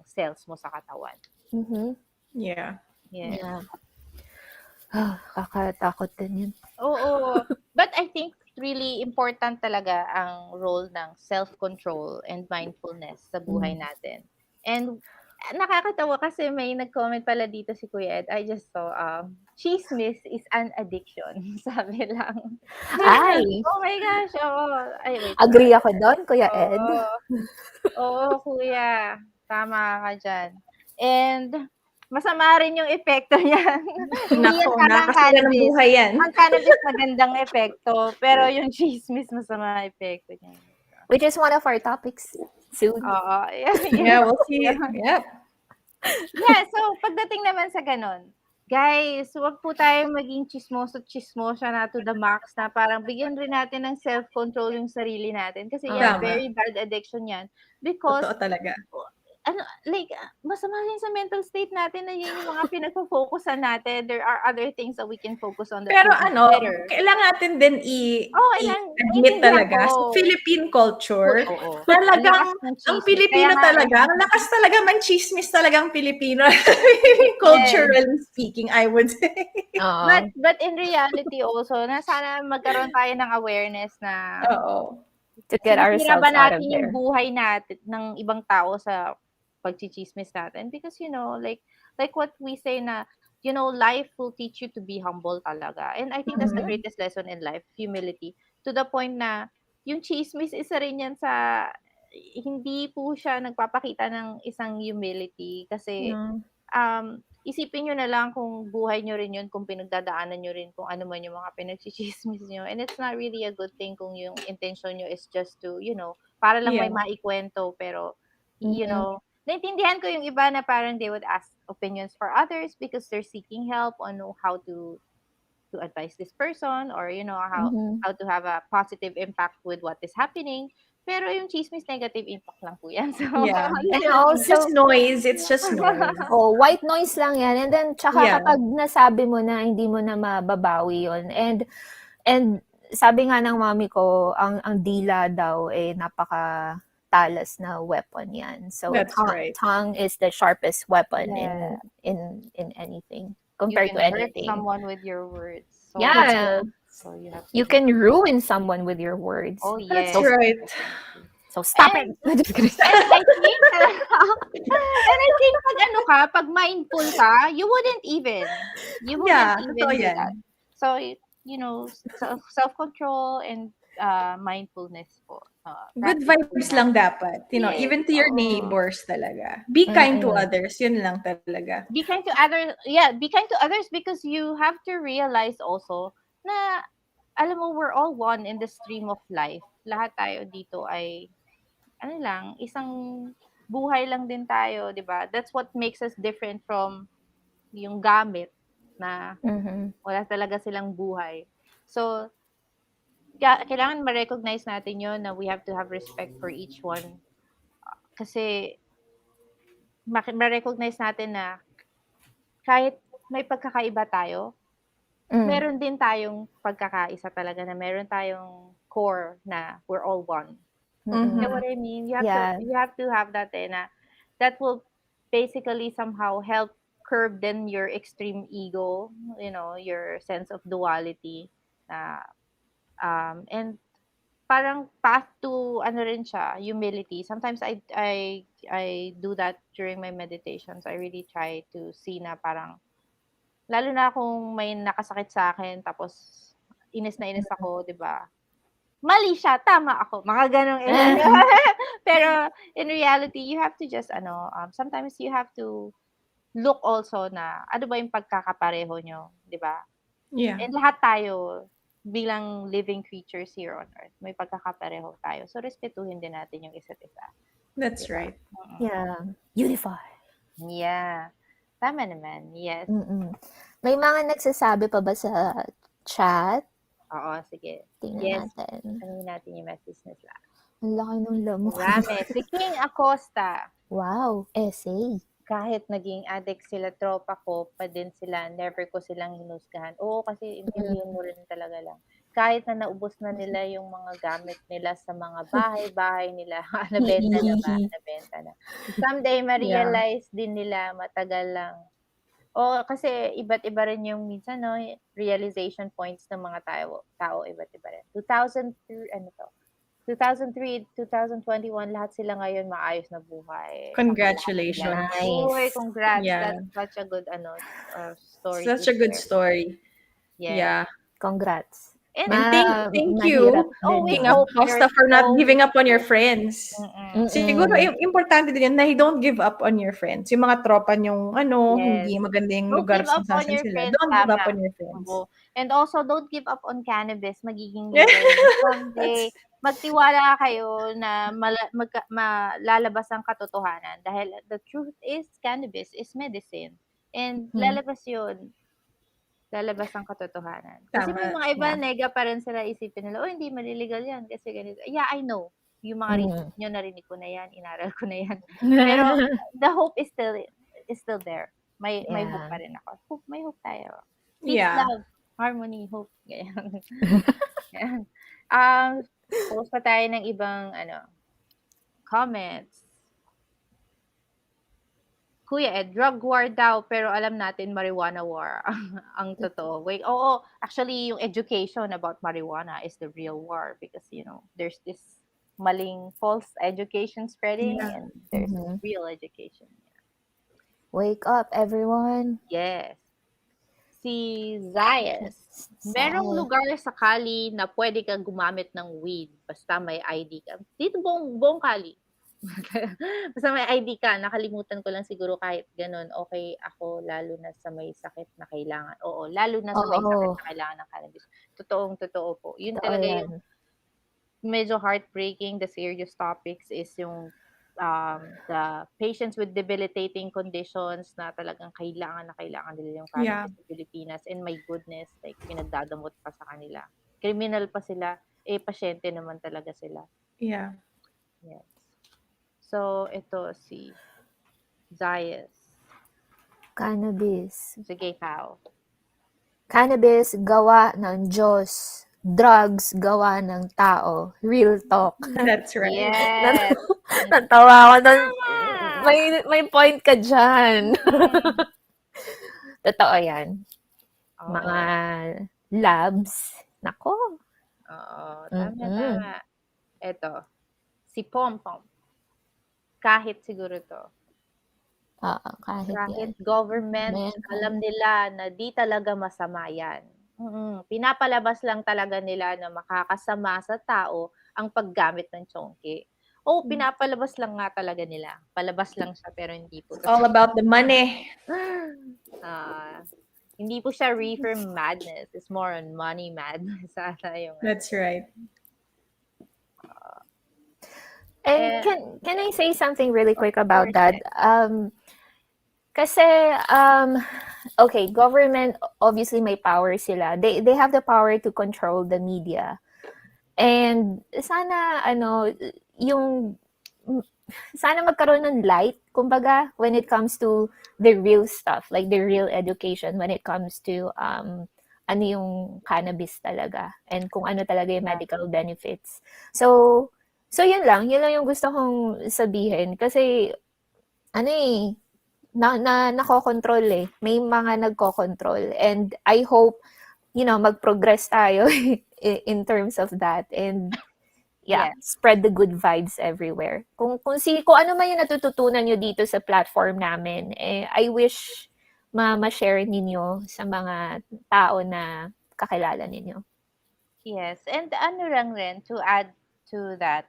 cells mo sa katawan. Mhm. Yeah. Yes. Yeah. Kakatakot din yun. Oo. But I think really important talaga ang role ng self-control and mindfulness sa buhay natin. And nakakatawa kasi may nag-comment pala dito si Kuya Ed. I just saw, "Chismis is an addiction." Sabi lang. Ay, Oh my gosh, oo. Ay, wait. agree ako doon, Kuya Ed. Oo. Oo, kuya. Tama ka diyan. And masama rin yung epekto niyan. Hindi yan Nako, parang nakakasira ng cannabis. buhay yan. Ang cannabis magandang epekto, pero yung tsismis masama epekto niya. Which is one of our topics soon. Oo, Yeah, we'll see. Yep. Yeah, so pagdating naman sa gano'n, guys, huwag po tayong maging tsismoso-tsismosa na to the max na parang bigyan rin natin ng self-control yung sarili natin kasi yan, Tama. very bad addiction yan. Because Totoo talaga. ano, like, masama rin sa mental state natin na yun yung mga pinagfo-focusan natin. There are other things that we can focus on that Pero will be better. kailangan natin din Oo, kailangan i-admit naiintindihan talaga sa ko. Philippine culture, Oo. Ang talagang lakas ng ang tsismis. Kaya Pilipino nga talaga, ang lakas talaga manchismis talagang Pilipino. Culturally speaking, I would say. Oo. But in reality also, na sana magkaroon tayo ng awareness na Oo. To get sinisira ourselves ba out of natin yung there. buhay natin ng ibang tao sa pagchichismis natin? Because, like what we say na, life will teach you to be humble talaga. And I think that's the Mhm. greatest lesson in life, humility. To the point na, yung chismis, isa rin yan sa, hindi po siya nagpapakita ng isang humility. Kasi, Mm. isipin nyo na lang kung buhay nyo rin yun, kung pinagdadaanan nyo rin kung ano man yung mga pinagchichismis nyo. And it's not really a good thing kung yung intention nyo is just to, para lang may Yeah. maikwento. Pero, Mhm. naintindihan ko yung iba na parang they would ask opinions for others because they're seeking help on how to advise this person or, Mhm. how to have a positive impact with what is happening. Pero yung chismis, negative impact lang po yan. So, Yeah. And It's just also, noise. It's just noise. white noise lang yan. And then, tsaka Yeah. kapag nasabi mo na hindi mo na mababawi yun. And sabi nga ng mami ko, ang dila daw napaka talas na weapon yan. So That's right. tongue is the sharpest weapon Yeah. in anything you compared can to hurt anything. someone with your words. So, Yeah. So you have to You can ruin someone with your words. Oh, That's yes. right. So stop And, it. Just kidding. and I think, pag mindful ka, you wouldn't even Yeah, totoo do yan. that. So, self-control and mindfulness po. Good Practice vibes that. lang dapat. Yes. Even to your Oo. neighbors talaga. Be kind to Mm-mm. others. Yun lang talaga. Be kind to others. Yeah, be kind to others because you have to realize also na, alam mo, we're all one in the stream of life. Lahat tayo dito ay, isang buhay lang din tayo, di ba? That's what makes us different from yung gamit. na Mhm. wala talaga silang buhay. So, kailangan ma-recognize natin yun na we have to have respect for each one. Kasi, ma-recognize natin na kahit may pagkakaiba tayo, meron din tayong pagkakaisa talaga na meron tayong core na we're all one. You know Mhm. what I mean? Yeah. You have to have that na that will basically somehow help curb then your extreme ego, your sense of duality. And parang path to ano rin siya, humility. Sometimes I do that during my meditations. I really try to see na parang lalo na kung may nakasakit sa akin tapos inis na inis ako, 'di ba? Mali siya, tama ako. Mga ganong Pero in reality, you have to just sometimes you have to look also na ano ba yung pagkakapareho nyo, 'di ba? Yeah. And lahat tayo bilang living creatures here on earth, may pagkakapareho tayo. So respetuhin din natin yung isa't isa. That's 'Di ba? right. Yeah. Unify. Yeah. Tama naman. Yes. May mga nagsasabi pa ba sa chat? Oo, sige. Tingnan Yes. natin. Ano natin yung message nila? Ang laki ng lamok. Marami. Si King Acosta. Wow, essay. Kahit naging addict sila, tropa ko pa din sila, never ko silang hinusgahan. Oo, kasi intindihin mo rin talaga lang. Kahit na naubos na nila yung mga gamit nila sa mga bahay-bahay nila, nabenta na ba? Nabenta na. Someday, ma-realize din nila matagal lang. O, kasi iba't iba rin yung minsan, no, realization points ng mga tao iba't iba rin. 2003, 2021, lahat sila ngayon maayos na buhay. Congratulations. Uy, Nice. congrats. Yeah. That's such a good story Such to a good share. story. Yes. Yeah. Congrats. And And thank mahirap you, din King yun. Acosta, for not giving up on your friends. Siguro, importante din yun na you don't give up on your friends. Yung mga tropa nyong, hindi Yes. maganda yung Don't lugar give up kung on saan your sila. friends, Don't give up tama. on your friends. Oo. And also, don't give up on cannabis. Magiging legal yan. Someday, magtiwala kayo na malalabas ang katotohanan. Dahil the truth is, cannabis is medicine. And lalabas yun. Lalabas ang katotohanan. Kasi may Tama. mga iba, Yeah. nega pa rin sila, isipin nila, hindi maliligal yan kasi ganito. Yeah, I know. Yung mga research nyo, narinig ko na yan, inaral ko na yan. Pero the hope is still there. May hope pa rin ako. May hope tayo. Peace, Yeah. love, harmony, hope. Ganyan. Yan. Post pa tayo ng ibang comments. Kuya drug war daw, pero alam natin marijuana war ang totoo. Wait, oo, actually yung education about marijuana is the real war because there's this maling false education spreading and there's real education. Wake up, everyone. Yes. Si Zayas. Merong lugar sa Cali na pwede kang gumamit ng weed basta may ID ka. Dito buong Cali. Basta may ID ka, nakalimutan ko lang siguro kahit ganun, okay ako lalo na sa may sakit na kailangan. Oo, lalo na sa may sakit na kailangan ng cannabis. Totoo po. Yun Totoo talaga yan. yung medyo heartbreaking, the serious topics is yung the patients with debilitating conditions na talagang kailangan nila yung cannabis sa Pilipinas. And my goodness, like pinagdadamot pa sa kanila. Criminal pa sila, pasyente naman talaga sila. Yeah. Yes. So, ito si Zayas. Cannabis. Sige, Kao. Cannabis, gawa ng Diyos. Drugs, gawa ng tao. Real talk. That's right. Yes. Natawa ako doon. May point ka dyan. Totoo yan. Mga labs. Nako. Oo, tama. Ito. Si Pompom. Kahit siguro to. Kahit government, alam nila na di talaga masama yan. Pinapalabas lang talaga nila na makakasama sa tao ang paggamit ng tsongki. Pinapalabas lang nga talaga nila. Palabas lang siya pero hindi po. It's all about the money. Hindi po siya reefer madness. It's more on money madness. That's right. And can I say something really quick about that? Kasi, okay, government, obviously may power sila. They have the power to control the media. And sana, yung, sana magkaroon ng light, kumbaga, when it comes to the real stuff, like the real education, when it comes to, ano yung cannabis talaga, and kung ano talaga yung Yeah. medical benefits. So yun lang yung gusto kong sabihin. Kasi, ano eh, nakokontrol eh. May mga nagkokontrol. And I hope, mag-progress tayo in terms of that. And yeah, Yes. spread the good vibes everywhere. Kung ano man yung natututunan nyo dito sa platform namin, I wish ma-share ninyo sa mga tao na kakilala ninyo. Yes. And ano lang rin, to add to that,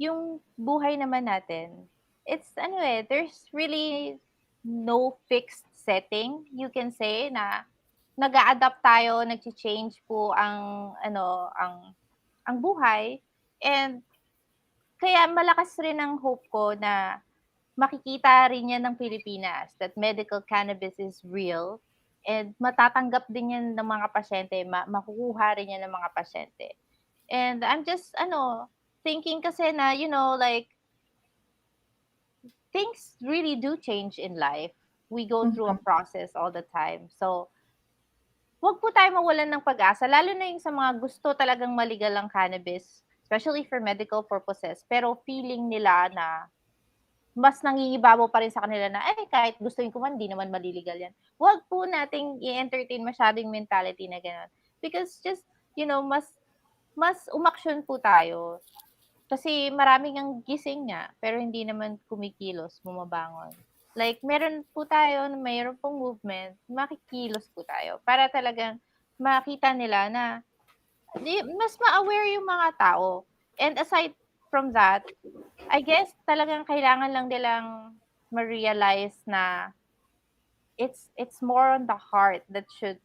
yung buhay naman natin, it's there's really no fixed setting. You can say na nag-a-adapt tayo, nag-change po ang buhay. And kaya malakas rin ang hope ko na makikita rin yan ng Pilipinas that medical cannabis is real and matatanggap din yan ng mga pasyente, makukuha rin yan ng mga pasyente. And I'm just, thinking kasi na, like, things really do change in life. We go through a Mhm. process all the time. So, wag po tayo mawalan ng pag-asa, lalo na yung sa mga gusto talagang maligal ang cannabis, especially for medical purposes. Pero feeling nila na mas nangingibabaw pa rin sa kanila na, ay, kahit gustuin ko man, di naman maliligal yan. Wag po nating i-entertain masyadong mentality na gano'n. Because just, mas umaksyon po tayo. Kasi maraming ang gising nga, pero hindi naman kumikilos, bumabangon. Like, meron po tayo, mayroon pong movement, makikilos po tayo. Para talagang makita nila na mas ma-aware yung mga tao. And aside from that, I guess talagang kailangan lang nilang ma-realize na it's more on the heart that should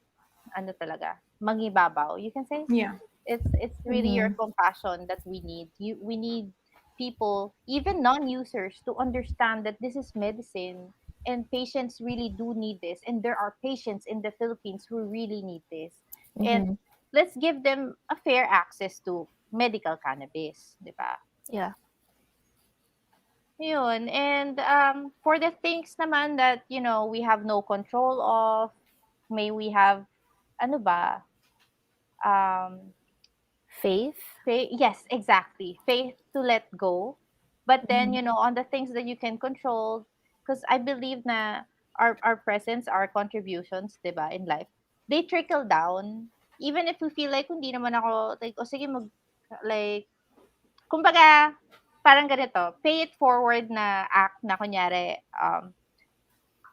talaga mangibabaw. You can say Yeah. it's really your Mhm. compassion that we need. We need people, even non-users, to understand that this is medicine and patients really do need this, and there are patients in the Philippines who really need this. And Mhm. let's give them a fair access to medical cannabis, di ba? Yeah. Yun. And for the things naman that, we have no control of, may we have, ano ba, um, Faith. yes, exactly, faith to let go. But then, Mhm. on the things that you can control, because I believe na our presence, our contributions, di ba, in life, they trickle down. Even if we feel like, hindi naman ako, like, o sige, like, kumbaga, parang ganito, pay it forward na act na kunyari,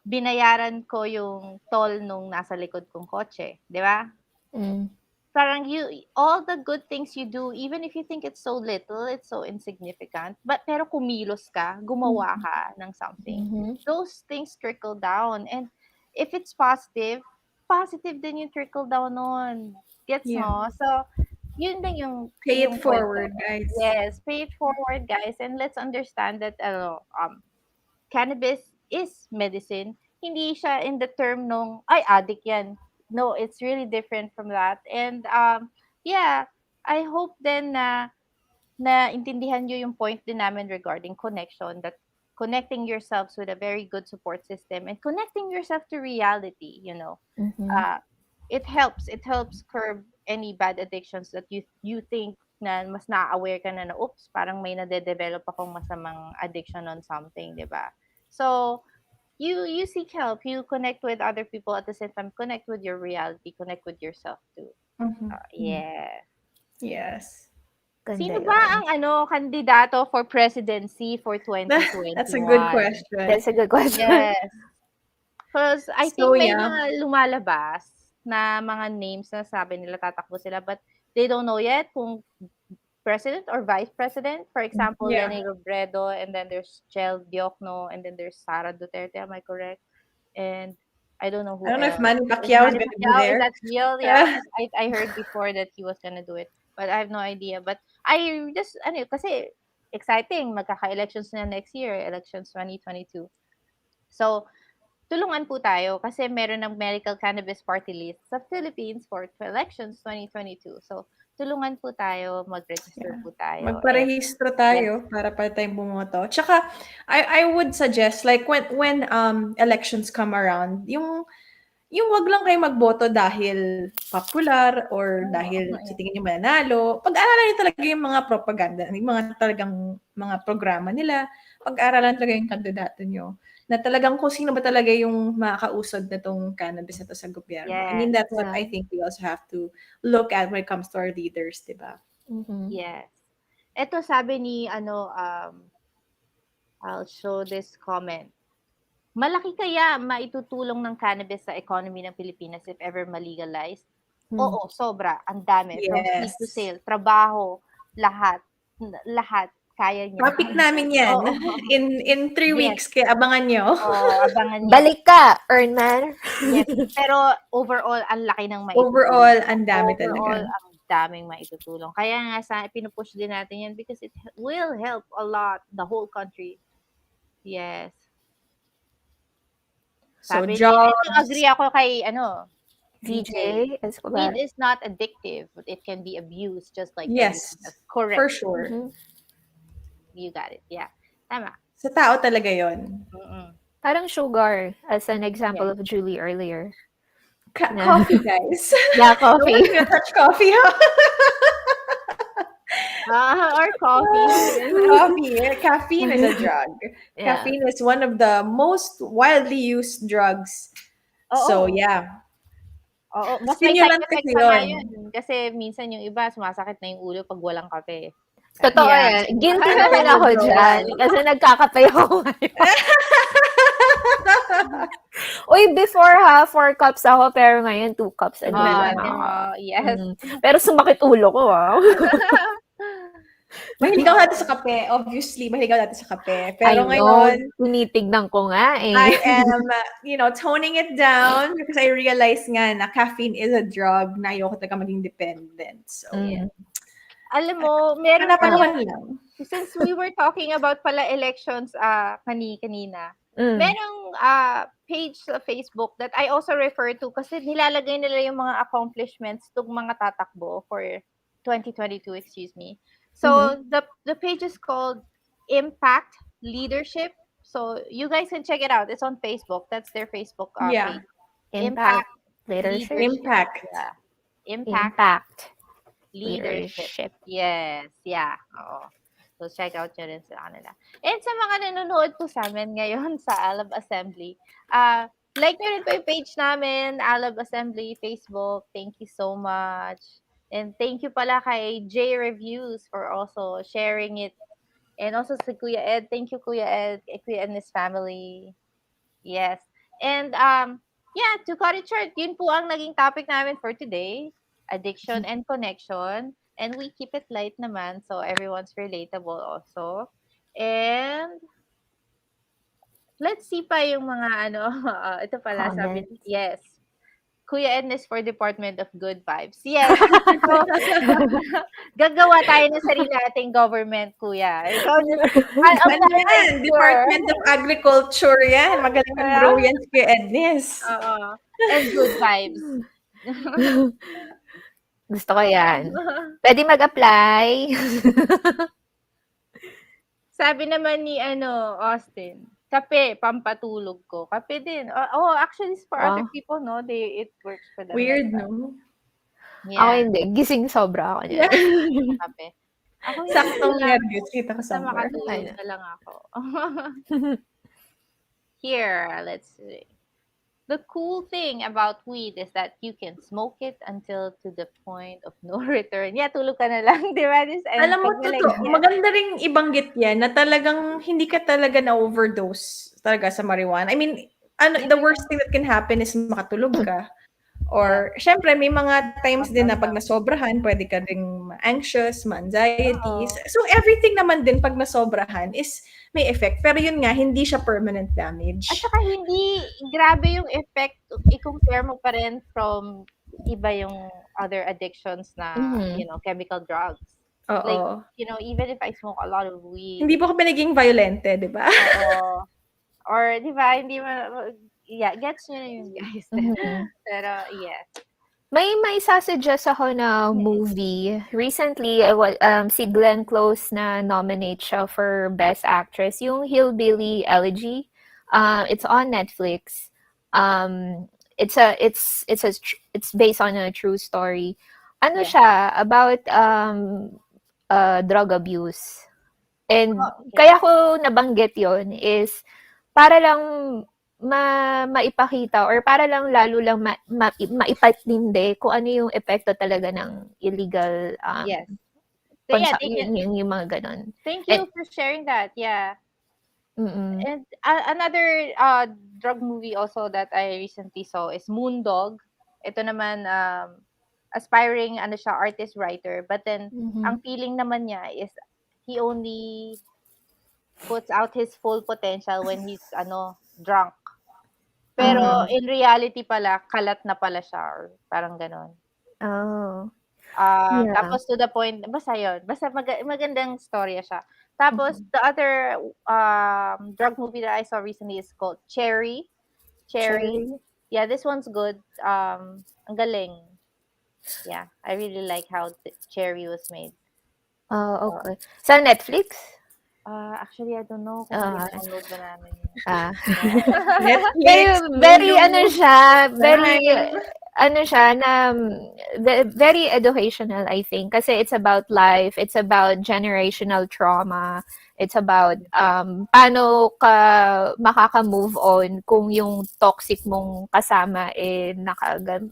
binayaran ko yung toll nung nasa likod kong kotse, 'di ba? Mm. Parang all the good things you do, even if you think it's so little, it's so insignificant, but pero kumilos ka, gumawa ka ng something, Mhm. those things trickle down. And if it's positive, positive din yung trickle down nun. Gets Yeah. mo? So, yun din Pay it yung point ko. forward, guys. Yes, pay it forward, guys, and let's understand that cannabis is medicine. Hindi siya in the term nung, ay, addict yan. No, it's really different from that. And, yeah, I hope then na intindihan nyo yung point din namin regarding connection, that connecting yourselves with a very good support system and connecting yourself to reality, Mhm. uh, it helps curb any bad addictions that you think na mas na-aware ka na oops, parang may nade-develop akong masamang addiction on something, 'di ba? So, you seek help, you connect with other people, at the same time connect with your reality, connect with yourself too. Mhm. Yeah. Yes. Ganda Sino ba yun. ang kandidato for presidency for That's a good 2021? question. That's a good question. Yes. Because I So think may yeah. mga lumalabas na mga names na sabi nila tatakbo sila, but they don't know yet kung president or vice president. For example, Yeah. Lenny Robredo, and then there's Chel Diokno, and then there's Sara Duterte. Am I correct? And I don't know I who don't know if else. Manny Is Pacquiao is Manny gonna be Pacquiao, is there. that real? Yeah, because I heard before that he was gonna do it, but I have no idea. But I just, kasi exciting, magkaka-elections na next year, elections 2022. So, tulungan po tayo kasi meron ng medical cannabis party list sa Philippines for elections 2022. So, tulungan po tayo, mag-register po tayo. And Magparehistro tayo para pa tayong bumoto. Tsaka, I would suggest, like, when elections come around, yung wag lang kayo magboto dahil popular or dahil sa tingin niyo mananalo. Pag-aralan niyo talaga yung mga propaganda, yung mga talagang mga programa nila. Pag-aralan talaga yung kandidato niyo. Na talagang kung sino ba talaga yung makakausad na tong cannabis na to sa gobyerno. I mean, yes, that's what I think we also have to look at when it comes to our leaders, di ba? Mhm. yes. Ito sabi ni I'll show this comment. Malaki kaya maitutulong ng cannabis sa economy ng Pilipinas if ever ma-legalized? Oo, sobra. Ang dami. From seed to Yes. sale, trabaho, lahat. Lahat. Kaya niya. Topic namin yan. Oo. In 3 Yes. weeks, kaya abangan nyo. Oo, abangan niyo. Balik ka, Earnman. Yes. Pero overall, ang laki ng maitutulong. Overall, ang dami Overall, talaga. ang daming maitutulong. Kaya nga pinupush din natin yan because it will help a lot the whole country. Yes. So, Sabi jobs. ito agree ako kay VJ Weed Escobar. is not addictive, but it can be abused just like Yes, everything else. Correct. for sure. Mhm. You got it. Yeah. Tama. Sa tao talaga yon. Mm-mm. Parang sugar, as an example of Julie earlier. Coffee, guys. Yeah, No coffee. one's gonna touch coffee, ha? Or coffee. Coffee. Caffeine is a drug. Yeah. Caffeine is one of the most widely used drugs. So, Oo. yeah. Oo. Mas may side Stimulant effect kasi pa nga yun. yun. Kasi minsan yung iba, sumasakit na yung ulo pag walang kape. Totoo Yeah. yan. Guilty naman ako dyan. Kasi nagkakape ako ngayon. Uy, before 4 cups ako, pero ngayon 2 cups a day lang ako. diba? Yes. Pero sumakit ulo ko, Mahilig ako dati sa kape. Obviously, mahilig ako dati sa kape. Pero I know, ngayon, tinitignan ko nga eh. I am, toning it down because I realize nga na caffeine is a drug na ayoko talaga maging dependent. So, Alam mo, meron hanapan lang. since we were talking about pala elections kanina, merong page sa Facebook that I also refer to kasi nilalagay nila yung mga accomplishments tug mga tatakbo for 2022, excuse me. So, the page is called Impact Leadership. So, you guys can check it out. It's on Facebook. That's their Facebook Yeah. page. Impact leadership. Impact. Yeah. Impact Leadership. Yes. Yeah. Oo. So, check out nyo rin sa kanila. And sa mga nanonood po sa amin ngayon sa Alab Assembly, like nyo rin po yung page namin, Alab Assembly, Facebook. Thank you so much. And thank you pala kay J Reviews for also sharing it. And also sa Kuya Ed. Thank you, Kuya Ed. Kuya Ed and his family. Yes. And, yeah, to cut it short, yun po ang naging topic namin for today. Addiction and connection. And we keep it light naman, so everyone's relatable also. And let's see pa yung mga ito pala sabi, Comments. yes. Kuya Ednes for Department of Good Vibes. Yes. So, gagawa tayo ng sarili nating government, Kuya. Ikaw Ano yan? Department of Agriculture yan. Magaling ang grow yan si Kuya Ednes. Oo. And good vibes. Gusto ko yan. Pwede mag-apply. Sabi naman ni Austin, kape, pampatulog ko. Kape din. Actually, it's for other people, no? It works for them. Weird, like that. no? Yeah. Ako hindi. Gising sobra ako niyan. Kape. Ako Saktong lang. nervous. Kita ko Basta somewhere. makatulog na lang ako. Here, let's see. The cool thing about weed is that you can smoke it until to the point of no return. Yeah, tulog ka na lang, di ba? Alam mo, maganda ring ibanggit yan na talagang hindi ka talaga na-overdose talaga sa marijuana. I mean, the worst thing that can happen is makatulog ka. Or, syempre, may mga times din na pag nasobrahan, pwede ka ring anxious, ma-anxiety. So, everything naman din pag nasobrahan is may effect. Pero yun nga, hindi siya permanent damage. At saka hindi, grabe yung effect, i-compare mo pa rin from iba yung other addictions na, chemical drugs. Oo. Like, even if I smoke a lot of weed. Hindi po ako pinaging violente, di ba? Oo. Or, di ba, hindi yeah, gets nyo na yun, guys. Mhm. Pero, yes. May sasuggest ako na movie. Recently, si Glenn Close na nominate siya for Best Actress. Yung Hillbilly Elegy. It's on Netflix. It's based on a true story. Ano Yeah. siya? About drug abuse. And Oh, okay. kaya ko nabanggit yon is para lang maipakita or para lang lalo lang maipatindi kung ano yung epekto talaga ng illegal Yes. So, yeah, yung mga ganon. thank And, you for sharing that. Yeah. mm-mm. And another drug movie also that I recently saw is Moondog. Ito naman, aspiring ano siya, artist writer. But then, Mhm. ang feeling naman niya is he only puts out his full potential when he's drunk. Pero Mhm. in reality pala, kalat na pala siya or parang ganon. Oh. Yeah. Tapos to the point, basta yun. Basta magandang storya siya. Tapos, the other drug movie that I saw recently is called Cherry. Cherry. Cherry. Yeah, this one's good. Ang galing. Yeah, I really like how Cherry was made. Oh, So, okay. Sa Netflix? actually, I don't know kung Ah, i-download ba namin yun. ah. Netflix, Very Hulu, very Prime. siya na very educational, I think. Kasi it's about life, it's about generational trauma, it's about paano ka makaka-move on kung yung toxic mong kasama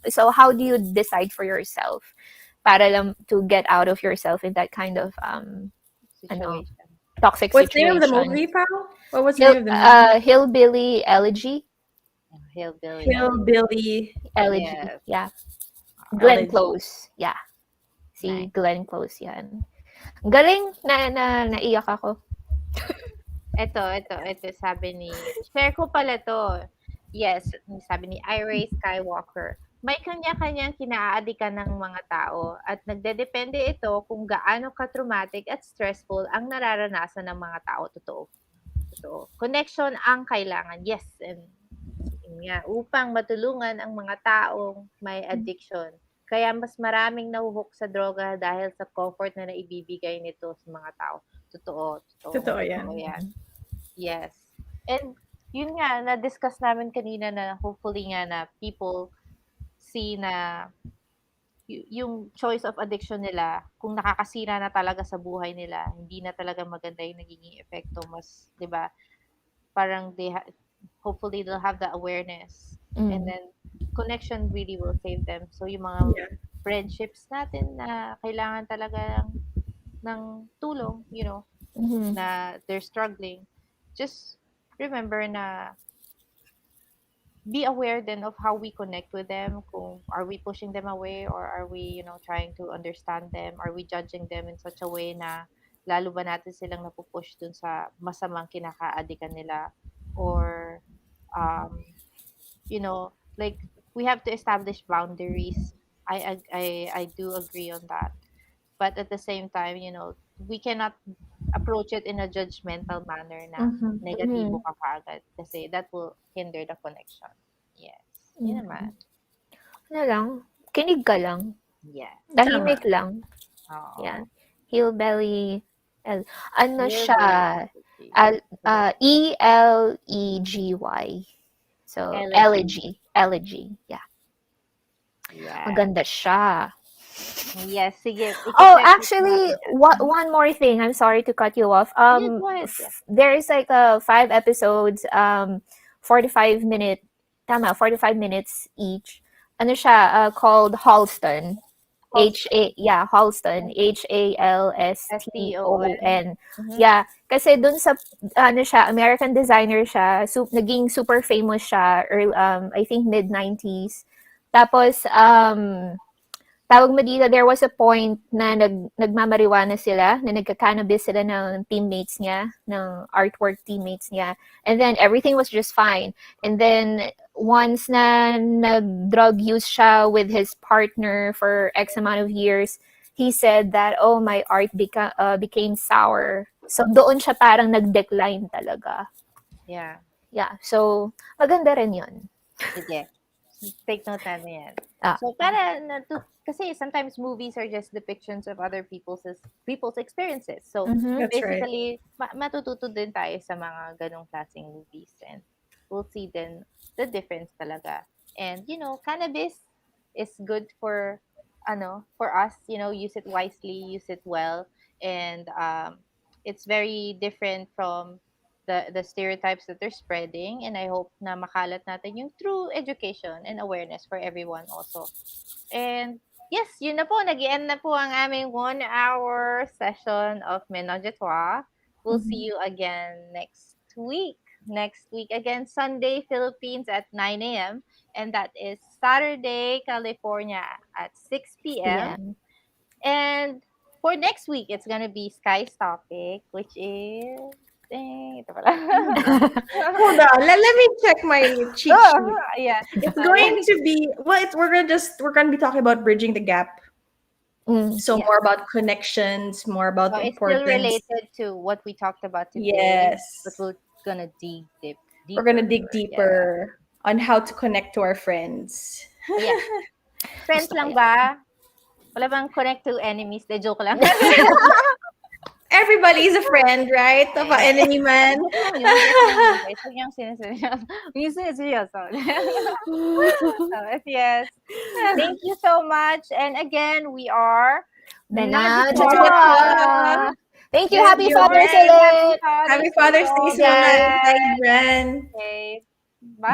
So how do you decide for yourself para lang to get out of yourself in that kind of ano, Situation. toxic What's the name of the situation? movie, pal? What was the name of the movie? Hillbilly Elegy. Hillbilly. Hillbilly Elegy. Yes. Yeah. Glenn Elegy. Close. Yeah. Si Nice. Glenn Close yan. Galing naiyak ako. Ito, sabi ni, share ko pala to. Yes, sabi ni Iray Skywalker. May kanya-kanyang kinaadikan ng mga tao at nagdedepende ito kung gaano ka-traumatic at stressful ang nararanasan ng mga tao. Totoo. Totoo. Connection ang kailangan. Yes, and yun nga, upang matulungan ang mga taong may addiction. Kaya mas maraming nahuhook sa droga dahil sa comfort na naibibigay nito sa mga tao. Totoo, totoo, Totoo yan. totoo yan. Yes. And yun nga, na-discuss namin kanina na hopefully nga na people see na yung choice of addiction nila, kung nakakasira na talaga sa buhay nila, hindi na talaga maganda yung nagiging epekto. Mas, di ba, parang hopefully they'll have the awareness. And then, connection really will save them. So, yung mga Yeah. friendships natin na kailangan talaga ng tulong, Mhm. na they're struggling, just remember na be aware then of how we connect with them. Kung are we pushing them away or are we, trying to understand them? Are we judging them in such a way na lalo ba natin silang napupush dun sa masamang kinakaadikan nila? Or, um, like we have to establish boundaries. I do agree on that. But at the same time, we cannot approach it in a judgmental manner na Mhm. negatibo ka kaagad kasi that will hinder the connection. Yes. Yun naman. Ano lang, kinig ka lang. Yes. Tahimik Tama. lang. Oo. Yan. Hillbilly. Ano siya? Hillbilly. Elegy. So, Elegy. Elegy. Yeah. Yeah. Maganda siya. Yes, sige. Oh, I-check actually, natin yan. one more thing. I'm sorry to cut you off. Yeah, go ahead. Yeah. There is like 5 episodes, 45 45 minutes each. Ano siya, called Halston. Halston. Halston. Mhm. Yeah, kasi dun sa ano siya, American designer siya, naging super famous siya I think mid-90s. Tapos tawag mo dito, there was a point na nagmamariwana sila, na nagka-cannabis sila ng teammates niya, ng artwork teammates niya. And then, everything was just fine. And then, once na nag-drug use siya with his partner for X amount of years, he said that, oh, my art became sour. So, doon siya parang nag-decline talaga. Yeah. Yeah, so maganda rin yun. Sige. Take note natin yan. Ah. So, kasi sometimes movies are just depictions of other people's experiences. So, Mhm. That's right. basically, matututo din tayo sa mga ganong klaseng movies. And we'll see then the difference talaga. And, cannabis is good for us, use it wisely, use it well. And it's very different from the stereotypes that they're spreading, and I hope na makalat natin yung true education and awareness for everyone also. And yes, yun na po, nag-end na po ang aming 1 hour session of Ménage. We'll see you again next week. Next week again, Sunday, Philippines at 9 a.m. And that is Saturday, California at 6 p.m. PM. And for next week, it's gonna be Sky's topic, which is... ito pala. Hold on. Let me check my cheat sheet. Yeah. It's going to be we're gonna be talking about bridging the gap. Mm. So Yeah. more about connections, more about So the it's still importance. related to what we talked about today, Yes. but we're gonna dig deeper. We're gonna dig deeper on how to connect to our friends. Yeah. Friends Gusto ko lang yan. ba? Wala bang connect to enemies? De joke lang. Everybody is a friend, right? Of an enemy man. Huwag niyong sinaseryoso. Huwag niyong sinaseryoso. Yes. Thank you so much. And again, we are Ménage. Ménage. Thank you. Yes, Happy you're Father's right. ulit. Happy Father's Day, Day. Bye, Bren. Okay. Bye.